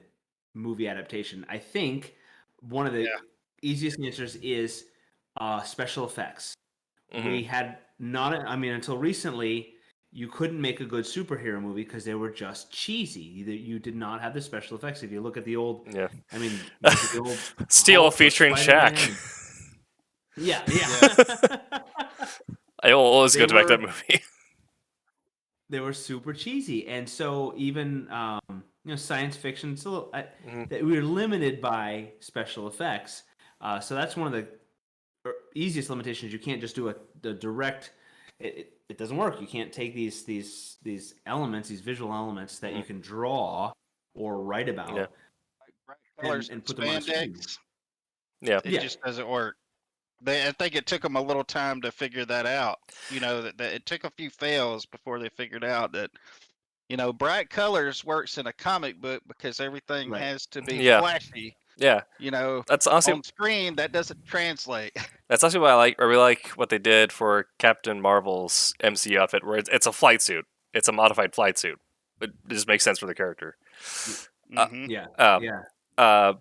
movie adaptation? I think one of the easiest answers is special effects. Mhm. We had not. I mean, until recently, you couldn't make a good superhero movie because they were just cheesy. You did not have the special effects. If you look at the old, Yeah. I mean, look at the old Steel Hulk or featuring Spider-Man. Shaq. Yeah. I will always go They back to that were- movie. They were super cheesy, and so even science fiction. So Mhm. that we were limited by special effects. So that's one of the easiest limitations. You can't just do the direct. It doesn't work. You can't take these elements, these visual elements that you can draw or write about. Yeah. Bright colors and and put them on screen. spandex. Yeah. It just doesn't work. I think it took them a little time to figure that out. That it took a few fails before they figured out that, bright colors works in a comic book because everything Right. has to be Yeah. flashy. Yeah. That's honestly On screen that doesn't translate. That's actually what I really like what they did for Captain Marvel's MCU outfit, where it's a flight suit. It's a modified flight suit. It just makes sense for the character. Mhm. Yeah.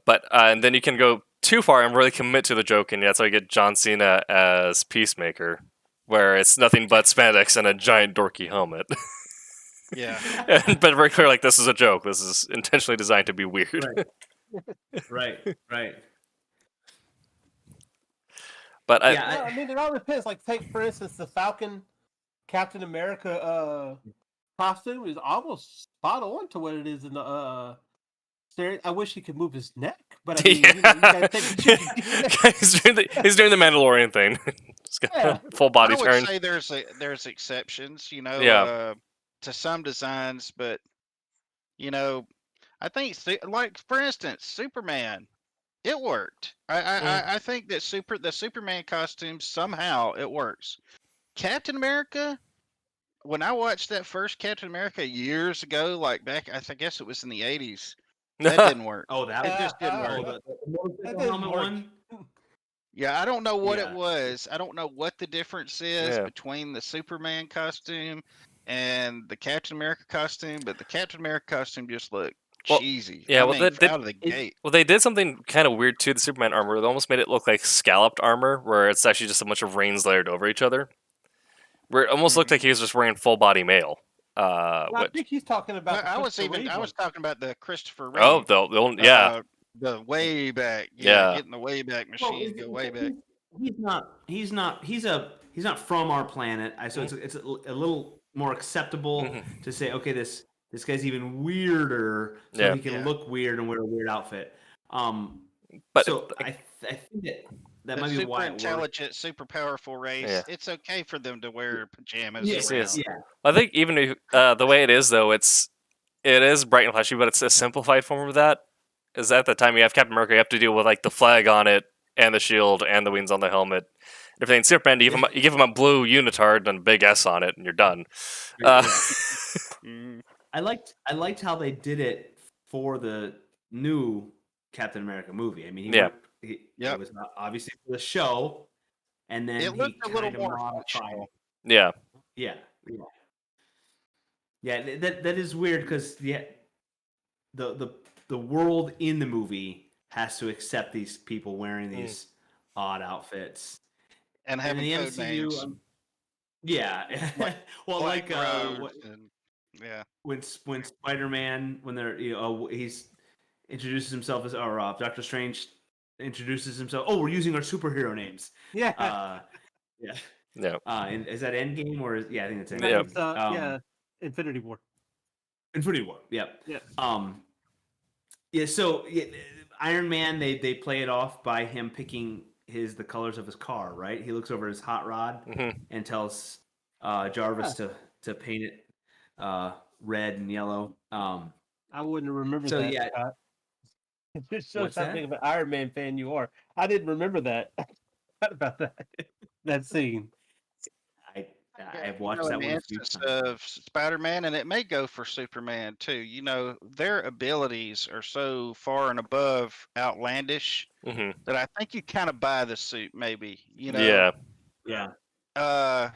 But and then you can go too far and really commit to the joke, and that's how you get John Cena as Peacemaker, where it's nothing but spandex and a giant dorky helmet. Yeah. But very clear, like, this is a joke. This is intentionally designed to be weird. Right. But I mean, it all depends. Like, take for instance the Falcon, Captain America costume is almost spot on to what it is in the I wish he could move his neck, but I mean, you gotta take he's doing the Mandalorian thing. Just got full body I would turn. say there's exceptions, Yeah. to some designs, but I think like for instance, Superman, it worked. I think that the Superman costume somehow it works. Captain America, when I watched that first Captain America years ago, like back, I guess it was in the 80s, that didn't work. Oh, that It just didn't work. That didn't helmet work. one. Yeah, I don't know what it Yeah. was. I don't know what the difference is Yeah. between the Superman costume and the Captain America costume, but the Captain America costume just looked cheesy. yeah, I well, mean, that- that- out of the gate. Well, they did something kind of weird to the Superman armor. They almost made it look like scalloped armor, where it's actually just a bunch of rings layered over each other. Where it almost looked like he was just wearing full body mail. I Which, think he's talking about. I the was Christopher Reeve I was one. talking about the Christopher Reeve. oh, yeah. The way back. Yeah. Getting the way back machine, go way back. He's not from our planet. So it's a little more acceptable to say, okay, this this guy's even weirder, so Yeah. he can look weird and wear a weird outfit. But So I think that The might be super why it works. intelligent, super powerful race. Yeah. it's okay for them to wear pajamas Yeah, Yes, around. yes. yeah, I think even if, the way it is though, it is bright and flashy, but it's a simplified form of that. Is at the time you have Captain America, you have to deal with like the flag on it and the shield and the wings on the helmet. Everything. Superman, you give him a blue unitard and a big S on it, and you're done. yeah. Mm. I liked how they did it for the new Captain America movie. I mean, Yep. it was obviously for the show, and then It he looked a little kind of more modified functional. it. Yeah. Yeah, that is weird because the world in the movie has to accept these people wearing these odd outfits. And And having in the code MCU, names. yeah. well, Black like Rose and, yeah. when Spider-Man, when they're he's introduces himself as Doctor Strange introduces himself. Oh, we're using our superhero names. Yeah. Yeah. Yeah. And is that Endgame or I think it's Yeah. Endgame. It's, yeah. Infinity War. Infinity War. Yep. Yeah. Yeah. So Iron Man, they play it off by him picking the colors of his car. Right. He looks over his hot rod and tells Jarvis to paint it red and yellow. I wouldn't remember So, that. yeah. It just shows What's how that? big of an Iron Man fan you are. I didn't remember that. What about that scene? I've watched that in the one a few instance times. of Spider-Man, and it may go for Superman too. Their abilities are so far and above outlandish that I think you kind of buy the suit. Maybe Yeah. Yeah.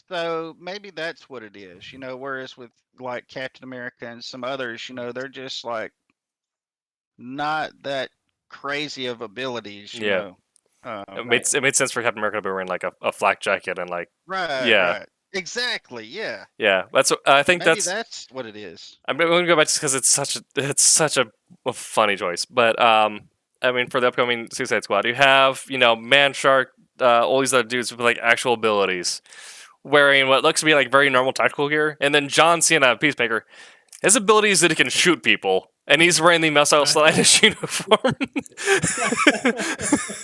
So maybe that's what it is. Whereas with like Captain America and some others, they're just like not that crazy of abilities. Yeah. It made sense for Captain America to be wearing like a flak jacket and like Right. Exactly. Yeah. yeah. I think Maybe that's what it is. I'm going to go back just because it's such a funny choice. But I mean, for the upcoming Suicide Squad, you have Man Shark, all these other dudes with like actual abilities, wearing what looks to be like very normal tactical gear, and then John Cena, Peacemaker, his ability is that he can shoot people, and he's wearing the Missile Slanish uniform.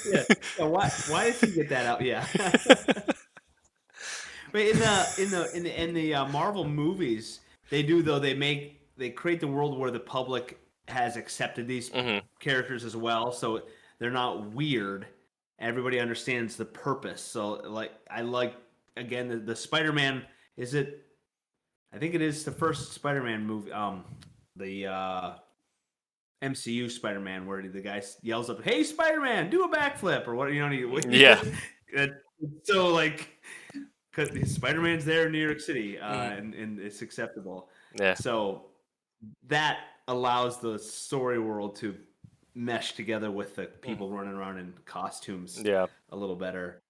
Yeah. Why did he get that out? Yeah. But in the Marvel movies, they do though. They create the world where the public has accepted these characters as well, so they're not weird. Everybody understands the purpose. So I like again the Spider-Man. Is it? I think it is the first Spider-Man movie. The MCU Spider-Man, where the guy yells up, "Hey, Spider-Man, do a backflip!" or what? Yeah. So because Spider-Man's there in New York City, and it's acceptable. Yeah. So that allows the story world to mesh together with the people running around in costumes. Yeah. A little better.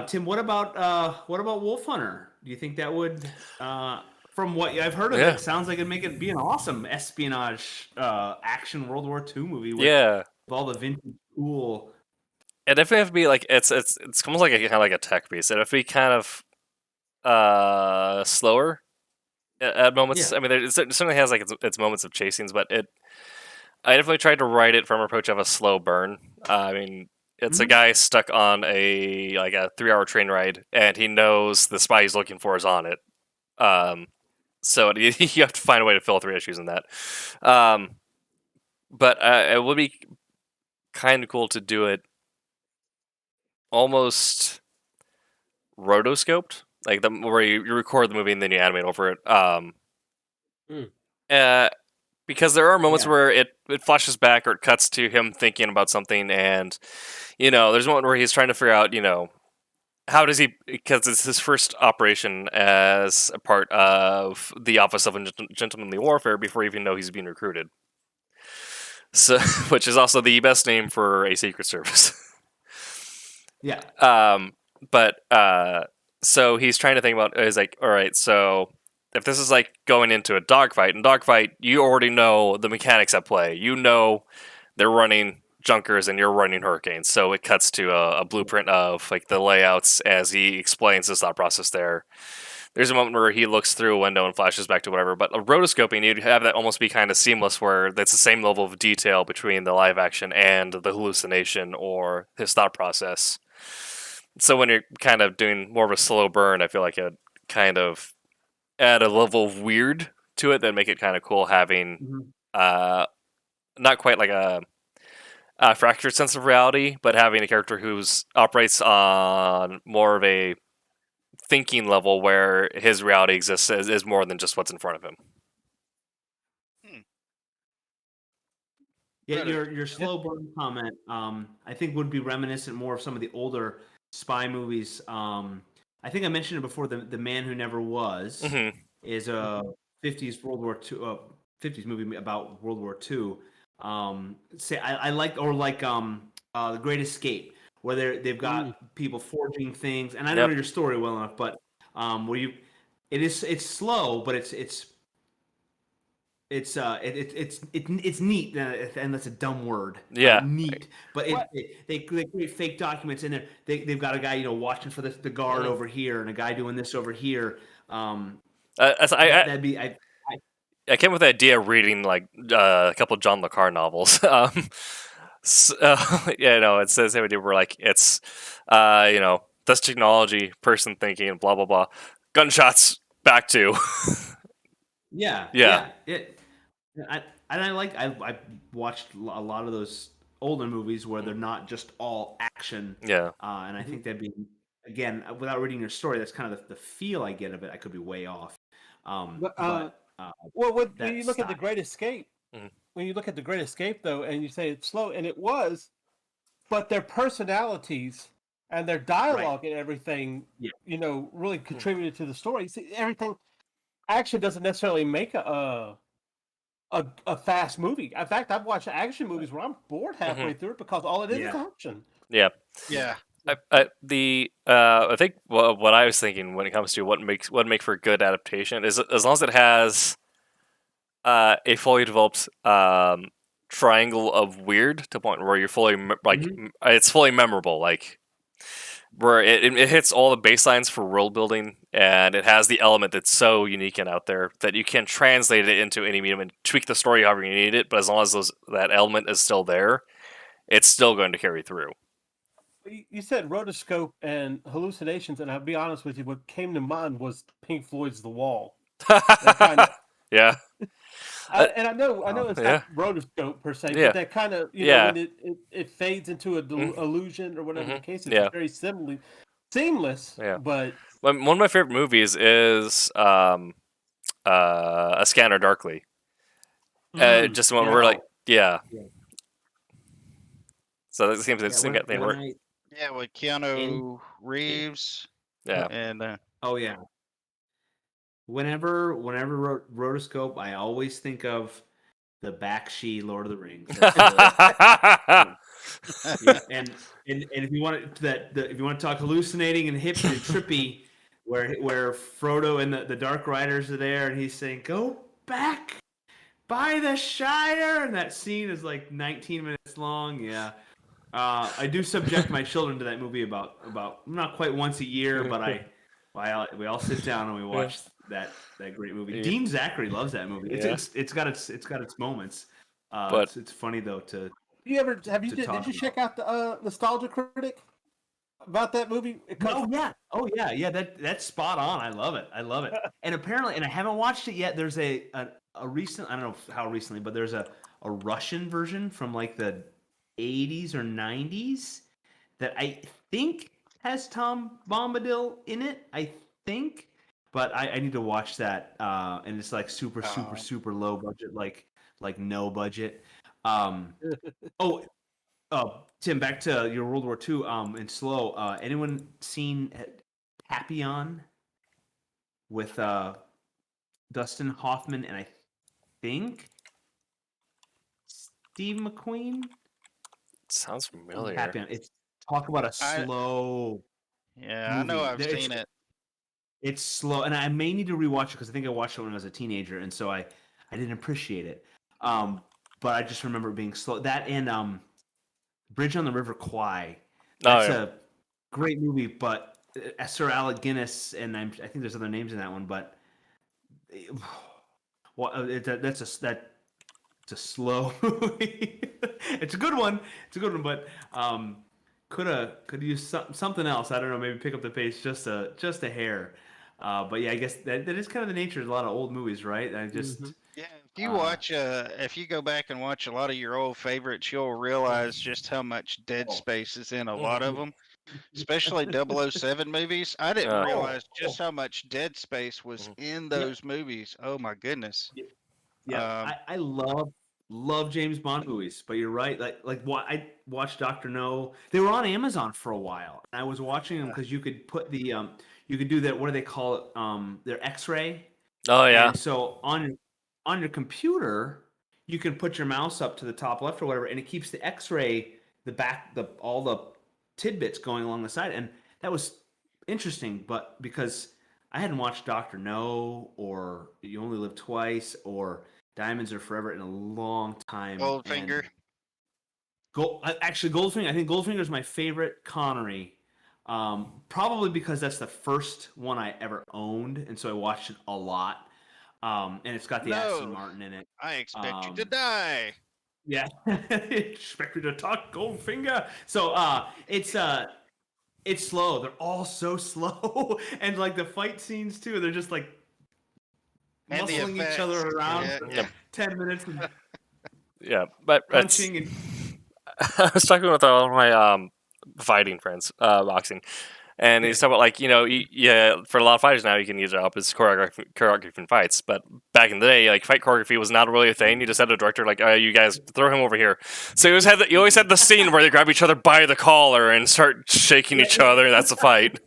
Tim, what about Wolf Hunter? Do you think that would, from what I've heard of it, sounds like it'd be an awesome espionage action World War II movie with all the vintage cool. It definitely have to be like it's almost like kind of like a tech piece. It have to be kind of slower at moments. Yeah. I mean, it certainly has like its moments of chasings, but I definitely tried to write it from an approach of a slow burn. I mean, it's a guy stuck on a 3-hour train ride, and he knows the spy he's looking for is on it. So you have to find a way to fill 3 issues in that. But it would be kind of cool to do it almost rotoscoped, like where you record the movie and then you animate over it. Because there are moments where it flashes back or it cuts to him thinking about something, and there's one where he's trying to figure out, how does he, because it's his first operation as a part of the Office of Gentlemanly Warfare before you even know he's being recruited. So, which is also the best name for a secret service. Yeah. So he's trying to think about, he's like, all right, so if this is like going into a dogfight, you already know the mechanics at play. They're running Junkers and you're running Hurricanes. So it cuts to a blueprint of like the layouts as he explains his thought process there. there's a moment where he looks through a window and flashes back to whatever. But a rotoscoping, you'd have that almost be kind of seamless, where that's the same level of detail between the live action and the hallucination or his thought process. So when you're kind of doing more of a slow burn, I feel like it kind of add a level of weird to it that make it kind of cool having not quite like a fractured sense of reality, but having a character who's operates on more of a thinking level where his reality exists is more than just what's in front of him. Yeah, your slow burn comment, I think would be reminiscent more of some of the older spy movies. I think I mentioned it before. The Man Who Never Was is a 50s World War II 50s movie about World War II. Say I like The Great Escape, where they've got people forging things, and I don't know your story well enough, but where it's slow, but it's neat, and that's a dumb word. Yeah, neat. But they create fake documents, and they've got a guy watching for the guard over here, and a guy doing this over here. That'd be I came with the idea of reading like a couple John le Carre novels. It says same idea where like it's this technology, person thinking, blah blah blah, gunshots back to. Yeah. I watched a lot of those older movies where they're not just all action. Yeah. And I think that'd be, again, without reading your story, that's kind of the feel I get of it. I could be way off. When you look at The Great Escape, though, and you say it's slow, and it was, but their personalities and their dialogue and everything, really contributed to the story. See, everything. Action doesn't necessarily make a fast movie. In fact, I've watched action movies where I'm bored halfway through it because all it is action. Yeah. I think what I was thinking when it comes to what makes for a good adaptation is as long as it has a fully developed triangle of weird to the point where you're fully it's fully memorable, like where it hits all the baselines for world building, and it has the element that's so unique and out there that you can translate it into any medium and tweak the story however you need it. But as long as that element is still there, it's still going to carry through. You said rotoscope and hallucinations, and I'll be honest with you, what came to mind was Pink Floyd's The Wall. Yeah. And I know it's not rotoscope per se, but that kind of when it fades into an illusion or whatever the case is, it's very seamless. Yeah. But one of my favorite movies is A Scanner Darkly. Just the one where So that's the same thing. With Keanu Reeves. Yeah. And Whenever rotoscope, I always think of the Bakshi Lord of the Rings. And if you want if you want to talk hallucinating and hip and trippy, where Frodo and the Dark Riders are there, and he's saying, "Go back by the Shire," and that scene is like 19 minutes long. Yeah. I do subject my children to that movie about not quite once a year, but we all sit down and we watch that great movie. Yeah. Dean Zachary loves that movie. It's got its moments. But it's funny though to. Did you check out the Nostalgia Critic about that movie? Oh yeah. That's spot on. I love it. And apparently, and I haven't watched it yet. There's a recent, I don't know how recently, but there's a Russian version from like the 80s or 90s that I think has Tom Bombadil in it. I think, but I need to watch that. And it's like super low budget, like no budget. Tim, back to your World War II and slow. Anyone seen Papillon with Dustin Hoffman and I think Steve McQueen? Sounds familiar. Papillon. It's talk about a slow. I know I've seen it. It's slow, and I may need to rewatch it because I think I watched it when I was a teenager, and so I didn't appreciate it. But I just remember it being slow. That and Bridge on the River Kwai. That's a great movie, but Sir Alec Guinness, and I think there's other names in that one, but that's a slow movie. It's a good one. It's a good one, but could use something else. I don't know. Maybe pick up the pace just a hair. But yeah, I guess that is kind of the nature of a lot of old movies, right? I just Yeah, if you watch, if you go back and watch a lot of your old favorites, you'll realize just how much dead space is in a lot of them, especially 007 movies. I didn't realize just how much dead space was in those movies. Oh my goodness. Yeah, I love James Bond movies, but you're right. I watched Doctor No. They were on Amazon for a while, and I was watching them because you could put the you could do that. What do they call it? Their X-ray. Oh yeah. And so on your computer, you can put your mouse up to the top left or whatever, and it keeps the X-ray, all the tidbits going along the side, and that was interesting. But because I hadn't watched Doctor No or You Only Live Twice or Diamonds Are Forever in a long time. Goldfinger. Actually, Goldfinger. I think Goldfinger is my favorite Connery. Probably because that's the first one I ever owned, and so I watched it a lot. And it's got the Aston Martin in it. I expect you to die. Yeah, expect me to talk Goldfinger. So it's slow. They're all so slow, and like the fight scenes too. They're just like muscling each other around for 10 minutes. And yeah, but punching and I was talking with one of my fighting friends, boxing, and he's talking about like for a lot of fighters now you can use it up as choreography in fights, but back in the day like fight choreography was not really a thing. You just had a director like, you guys throw him over here. So you always had the scene where they grab each other by the collar and start shaking each other. That's a fight.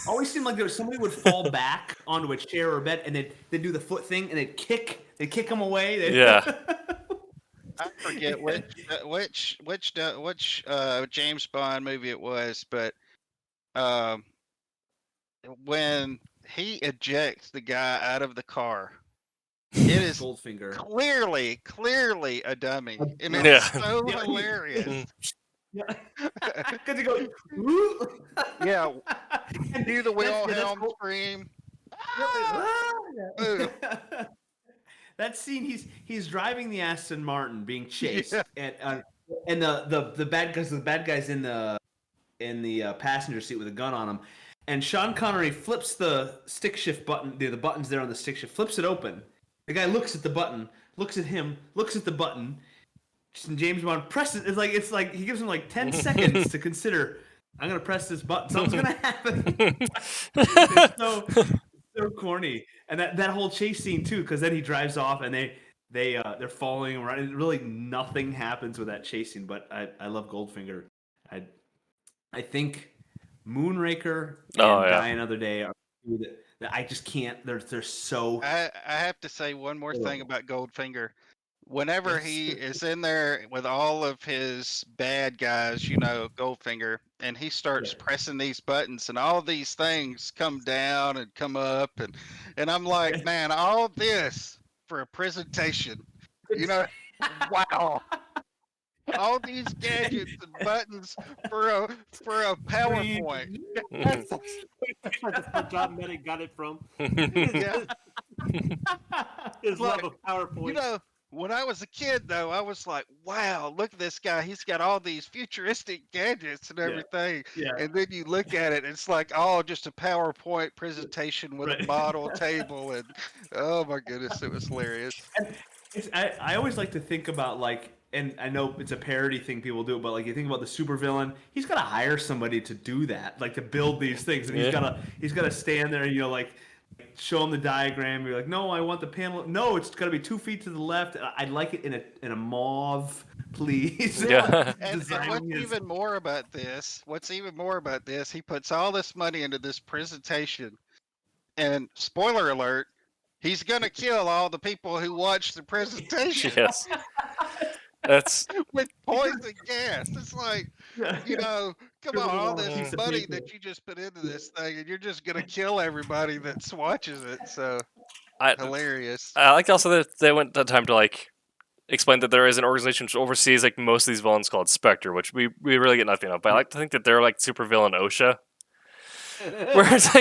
Always seemed like somebody would fall back onto a chair or a bed, and they'd do the foot thing, and they'd kick them away. Yeah. I forget which James Bond movie it was, but when he ejects the guy out of the car, it is Goldfinger. Clearly a dummy, and it's so hilarious. Because he goes, yeah, do the Wilhelm scream. That scene, he's driving the Aston Martin, being chased, and the bad guys in the passenger seat with a gun on him, and Sean Connery flips the stick shift button, the buttons there on the stick shift, flips it open. The guy looks at the button, looks at him, looks at the button. And James Bond presses. It's like he gives him like 10 seconds to consider. I'm gonna press this button. Something's gonna happen. It's so corny, and that whole chase scene too, because then he drives off and they're following around. And really, nothing happens with that chase scene. But I love Goldfinger. I think Moonraker and Die Another Day are two that I just can't. They're so. I have to say one more thing about Goldfinger. Whenever he is in there with all of his bad guys, Goldfinger, and he starts pressing these buttons, and all these things come down and come up, and I'm like, man, all this for a presentation, wow. All these gadgets and buttons for a PowerPoint. That's where John Medic got it from. His love of PowerPoint. When I was a kid, though, I was like, wow, look at this guy. He's got all these futuristic gadgets and everything. Yeah. And then you look at it, it's like, just a PowerPoint presentation with a model table. And oh, my goodness, it was hilarious. I always like to think about, and I know it's a parody thing people do, but you think about the supervillain, he's got to hire somebody to do that, to build these things. And he's got to stand there, show him the diagram. You're like, no, I want the panel. No, it's got to be 2 feet to the left. I'd like it in a mauve, please. Yeah. and what's even more about this, he puts all this money into this presentation, and spoiler alert, he's going to kill all the people who watch the presentation. Yes. That's with poison gas. It's like, come on, all this money that you just put into this thing, and you're just gonna kill everybody that watches it. So hilarious. I like also that they went the time to explain that there is an organization which oversees most of these villains called Spectre, which we really get nothing of. But I like to think that they're super villain OSHA. Where it's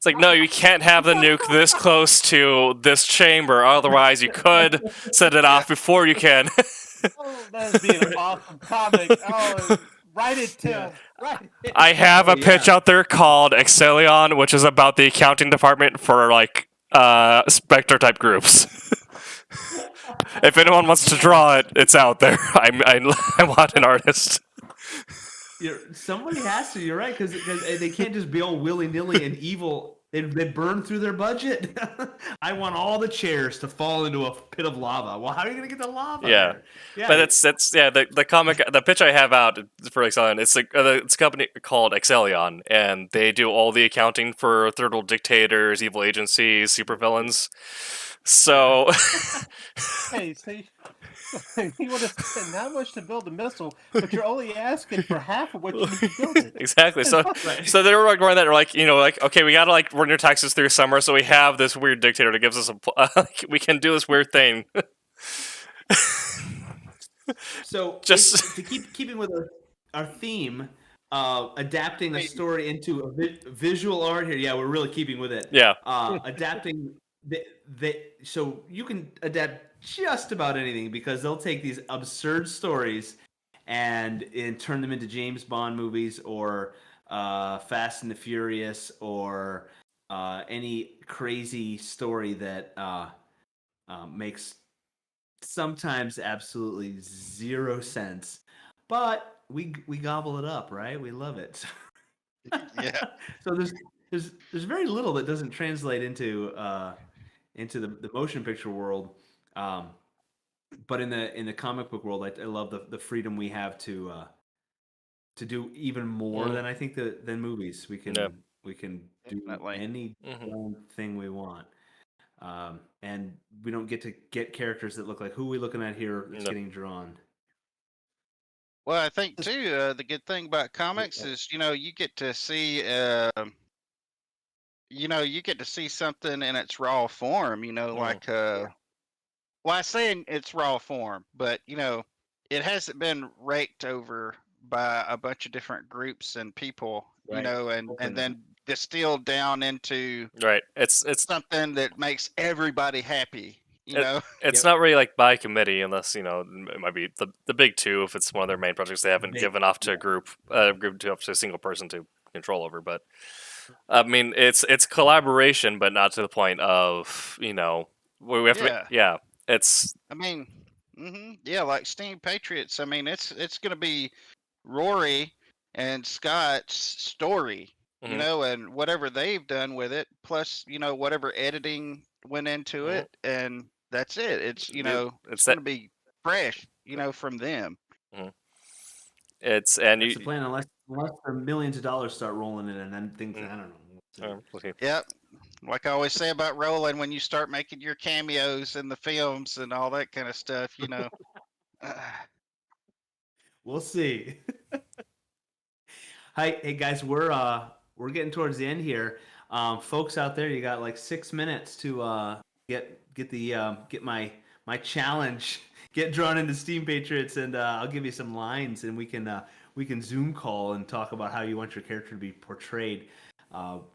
like no, you can't have the nuke this close to this chamber, otherwise you could set it off before you can. Oh, that'd be an awesome comic. Oh, write it, Tim. Yeah. Write it. I have Oh, a pitch yeah. out there called Excellion, which is about the accounting department for like Spectre type groups. If anyone wants to draw it, it's out there. I want an artist. Somebody has to. You're right, because they can't just be all willy nilly and evil. They burn through their budget. I want all the chairs to fall into a pit of lava. Well, how are you gonna get the lava? Yeah. There? But it's the comic, the pitch I have out for Excellion. It's it's a company called Excellion, and they do all the accounting for third world dictators, evil agencies, supervillains. So Hey, see, you want to spend that much to build a missile, but you're only asking for half of what you need to build it. exactly. So Right. so they were like going that they're like okay, we gotta like run your taxes through summer, so we have this weird dictator that gives us we can do this weird thing. So Just- to keeping with our theme, adapting a story into a visual art here. Yeah, we're really keeping with it. Yeah. Adapting so you can adapt just about anything, because they'll take these absurd stories and turn them into James Bond movies or Fast and the Furious or any crazy story that makes sometimes absolutely zero sense, but we gobble it up, right? We love it. Yeah. So there's very little that doesn't translate into the motion picture world, but in the comic book world, I love the freedom we have to do even more than I think than movies. We can Yeah. we can Definitely. do any Mhm. thing we want. And we don't get characters that look like who we looking at here that's No. getting drawn. Well, I think too, the good thing about comics is, you get to see, you get to see something in its raw form. Like, well, I say in its raw form, but it hasn't been raked over by a bunch of different groups and people, Right. and then distilled down into Right. It's something that makes everybody happy. It's not really like by committee, unless it might be the big two if it's one of their main projects they haven't given off to a group to up to a single person to control over. But I mean, it's collaboration, but not to the point of we have to. Yeah, it's I mean, yeah, like Steam Patriots. I mean, it's going to be Rory and Scott's story, and whatever they've done with it, plus whatever editing went into it, and that's it. It's it's going to be fresh, from them. and That's you. the plan, unless the millions of dollars start rolling in, and then things. I don't know. Okay. Yep. Like I always say about rolling, when you start making your cameos in the films and all that kind of stuff, We'll see. Hey guys, we're getting towards the end here. Folks out there, you got like 6 minutes to get my challenge, get drawn into Steam Patriots, and I'll give you some lines, and we can Zoom call and talk about how you want your character to be portrayed.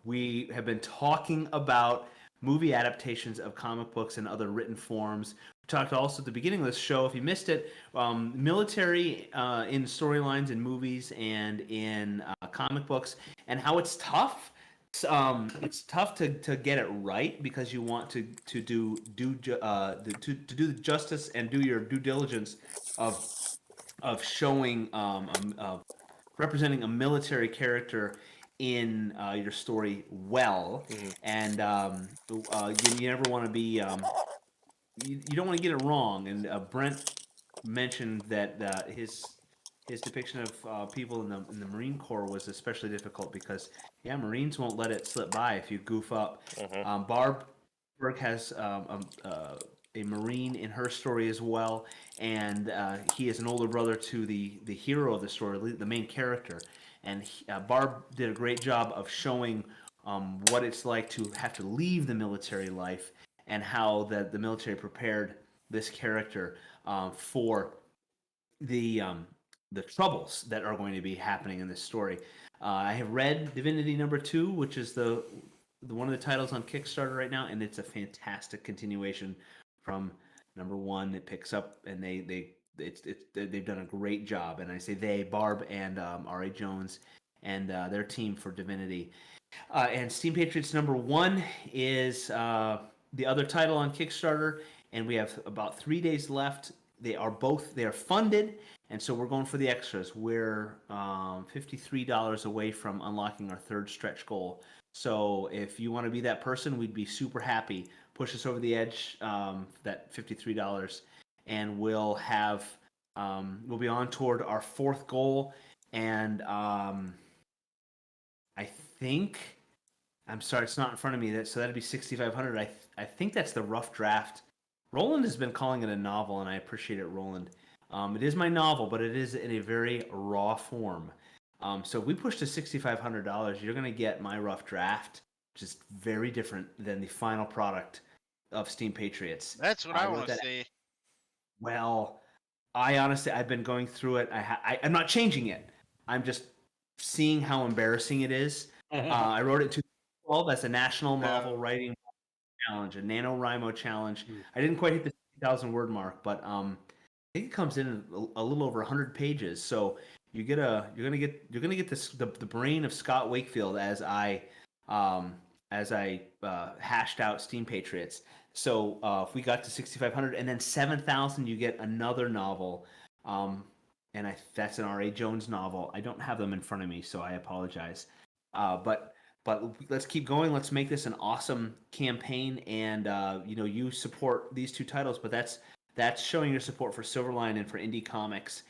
We have been talking about movie adaptations of comic books and other written forms. We talked also at the beginning of this show, if you missed it, military in storylines in movies and in comic books, and how it's tough. It's tough to get it right, because you want to do the justice and do your due diligence of showing representing a military character in your story well, and you never want to be you don't want to get it wrong. And Brent mentioned that his depiction of people in the Marine Corps was especially difficult, because Marines won't let it slip by if you goof up. Barb Burke has a Marine in her story as well, and he is an older brother to the hero of the story, the main character. And Barb did a great job of showing what it's like to have to leave the military life, and how the military prepared this character for the troubles that are going to be happening in this story. I have read Divinity #2, which is the one of the titles on Kickstarter right now, and it's a fantastic continuation from #1. It picks up, and they've done a great job. And I say they, Barb and R.A. Jones and their team for Divinity. And Steam Patriots #1 is the other title on Kickstarter, and we have about 3 days left. They are funded, and so we're going for the extras. We're $53 away from unlocking our third stretch goal. So if you want to be that person, we'd be super happy. Push us over the edge, that $53, and we'll be on toward our fourth goal. And I think, I'm sorry, it's not in front of me. So that'd be 6,500. I think that's the rough draft. Roland has been calling it a novel, and I appreciate it, Roland. It is my novel, but it is in a very raw form. So if we push to $6,500, you're going to get my rough draft, which is very different than the final product of Steam Patriots. That's what I want to see. Well, I've been going through it. I'm not changing it. I'm just seeing how embarrassing it is. I wrote it in 2012 as a national novel writing challenge, a NaNoWriMo challenge. I didn't quite hit the 50,000 word mark, but I think it comes in a little over 100 pages. So you're gonna get this, the brain of Scott Wakefield as I hashed out Steam Patriots. So if we got to 6,500 and then 7,000, you get another novel. And that's an R.A. Jones novel. I don't have them in front of me, so I apologize. But let's keep going. Let's make this an awesome campaign. And you support these two titles, but that's showing your support for Silverline and for indie comics,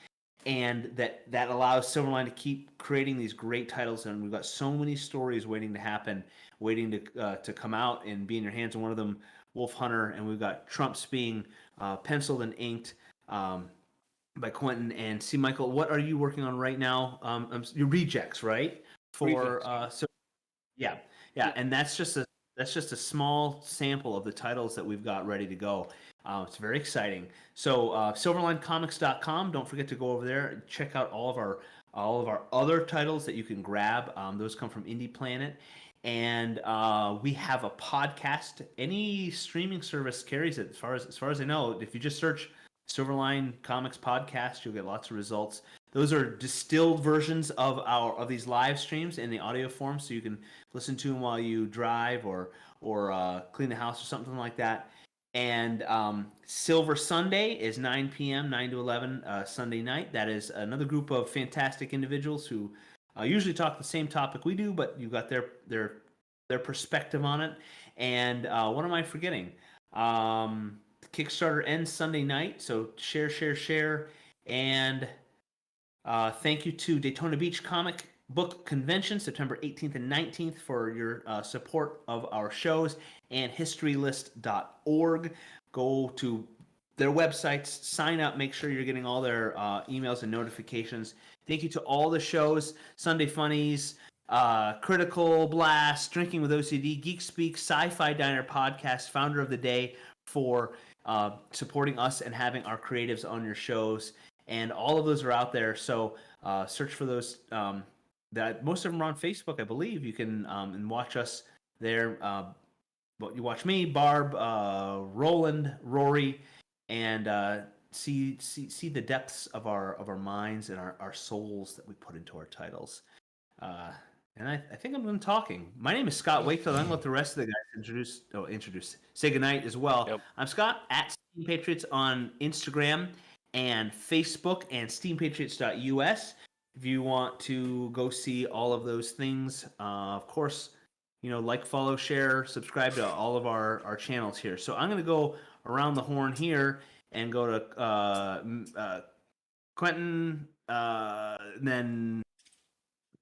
and that allows Silverline to keep creating these great titles. And we've got so many stories waiting to happen, waiting to come out and be in your hands. And one of them, Wolf Hunter, and we've got Trumps being penciled and inked by Quentin. And see, Michael, what are you working on right now? Your rejects, right? Yeah, and that's just a small sample of the titles that we've got ready to go. It's very exciting. So silverlinecomics.com. Don't forget to go over there and check out all of our other titles that you can grab. Those come from Indie Planet. And we have a podcast. Any streaming service carries it, as far as I know. If you just search Silverline Comics Podcast, you'll get lots of results. Those are distilled versions of these live streams in the audio form, so you can listen to them while you drive or clean the house or something like that. And Silver Sunday is 9 p.m., 9 to 11 Sunday night. That is another group of fantastic individuals who usually talk the same topic we do, but you've got their perspective on it. And what am I forgetting? Kickstarter ends Sunday night, so share. And thank you to Daytona Beach Comic Book Convention, September 18th and 19th, for your support of our shows, and historylist.org. Go to their websites, sign up, make sure you're getting all their emails and notifications. Thank you to all the shows, Sunday Funnies, Critical Blast, Drinking with OCD, Geek Speak, Sci-Fi Diner Podcast, Founder of the Day, for supporting us and having our creatives on your shows. And all of those are out there, so search for those. That most of them are on Facebook, I believe. You can and watch us there. But you watch me, Barb, Roland, Rory, and see the depths of our minds and our souls that we put into our titles. And I think I'm done talking. My name is Scott Wakefield. I'm going to let the rest of the guys say goodnight as well. Yep. I'm Scott at Steam Patriots on Instagram and Facebook, and steampatriots.us. If you want to go see all of those things, of course, like, follow, share, subscribe to all of our channels here. So I'm going to go around the horn here and go to Quentin, then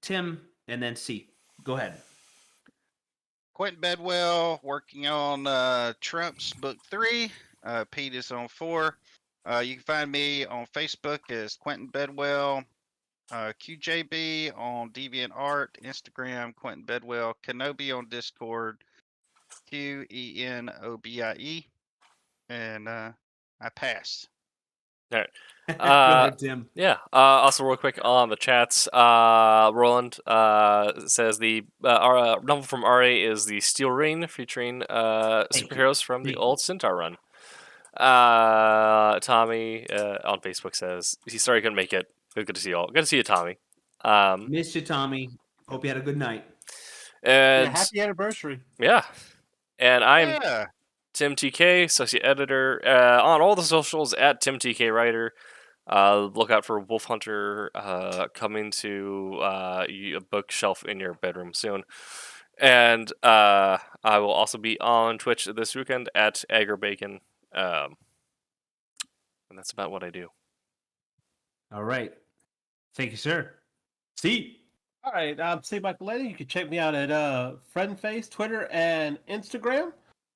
Tim, and then C. Go ahead. Quentin Bedwell working on Trump's book 3. Pete is on 4. You can find me on Facebook as Quentin Bedwell, QJB on DeviantArt, Instagram Quentin Bedwell, Kenobi on Discord, QENOBIE, and I pass. All right. Go ahead, Tim. Yeah. Also, real quick on the chats, Roland says the novel from RA is the Steel Rain, featuring Thank you. superheroes from the Thank you. old Centaur run. Tommy on Facebook says he's sorry he couldn't make it. Good to see you all. Good to see you, Tommy. Missed you, Tommy. Hope you had a good night. And happy anniversary. yeah, and I'm Yeah. Tim TK, associate editor on all the socials at Tim TK Writer. Look out for Wolf Hunter coming to a bookshelf in your bedroom soon. And I will also be on Twitch this weekend at AgriBacon. And that's about what I do. All right. Thank you, sir. See. All right, I'm Steve Michaeletti. You can check me out at FriendFace, Twitter, and Instagram.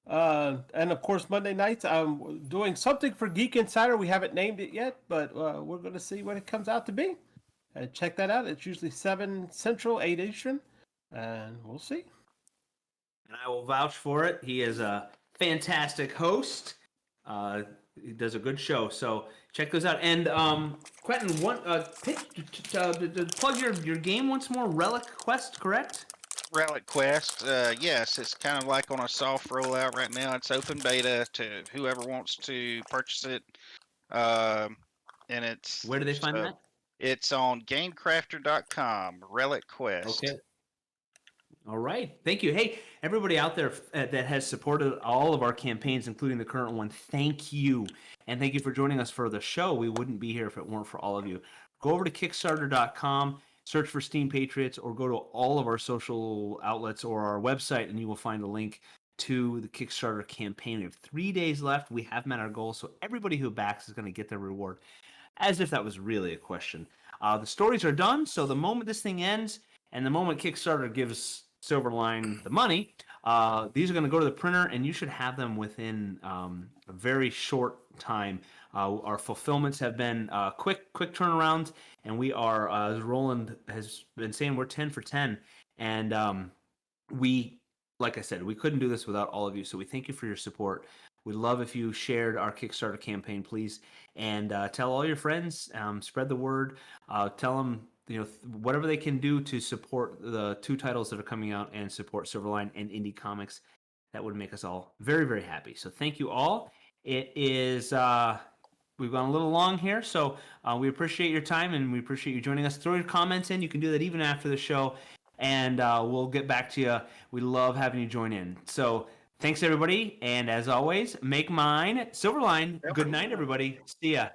And of course, Monday nights I'm doing something for Geek Insider. We haven't named it yet, but we're going to see what it comes out to be. Check that out. It's usually 7 Central, 8 Eastern, and we'll see. And I will vouch for it. He is a fantastic host. He does a good show. So check those out. And Quentin, plug your game once more. Relic Quest, correct? Relic Quest, yes, it's kind of like on a soft rollout right now. It's open beta to whoever wants to purchase it. And it's Where do they find that? It's on GameCrafter.com. Relic Quest. Okay. All right. Thank you. Hey, everybody out there that has supported all of our campaigns, including the current one, thank you. And thank you for joining us for the show. We wouldn't be here if it weren't for all of you. Go over to Kickstarter.com, search for Steam Patriots, or go to all of our social outlets or our website, and you will find a link to the Kickstarter campaign. We have 3 days left. We have met our goal, so everybody who backs is going to get their reward, as if that was really a question. The stories are done, so the moment this thing ends and the moment Kickstarter gives Silverline the money, these are going to go to the printer, and you should have them within a very short time. Our fulfillments have been quick turnarounds, and we are, as Roland has been saying, we're 10 for 10. And we, like I said, we couldn't do this without all of you, so we thank you for your support. We'd love if you shared our Kickstarter campaign, please, and tell all your friends, spread the word, tell them whatever they can do to support the 2 titles that are coming out and support Silverline and indie comics. That would make us all very, very happy. So thank you all. It is we've gone a little long here, so we appreciate your time and we appreciate you joining us. Throw your comments in. You can do that even after the show, and we'll get back to you. We love having you join in. So thanks, everybody, and as always, make mine Silverline. Good night, everybody. See ya.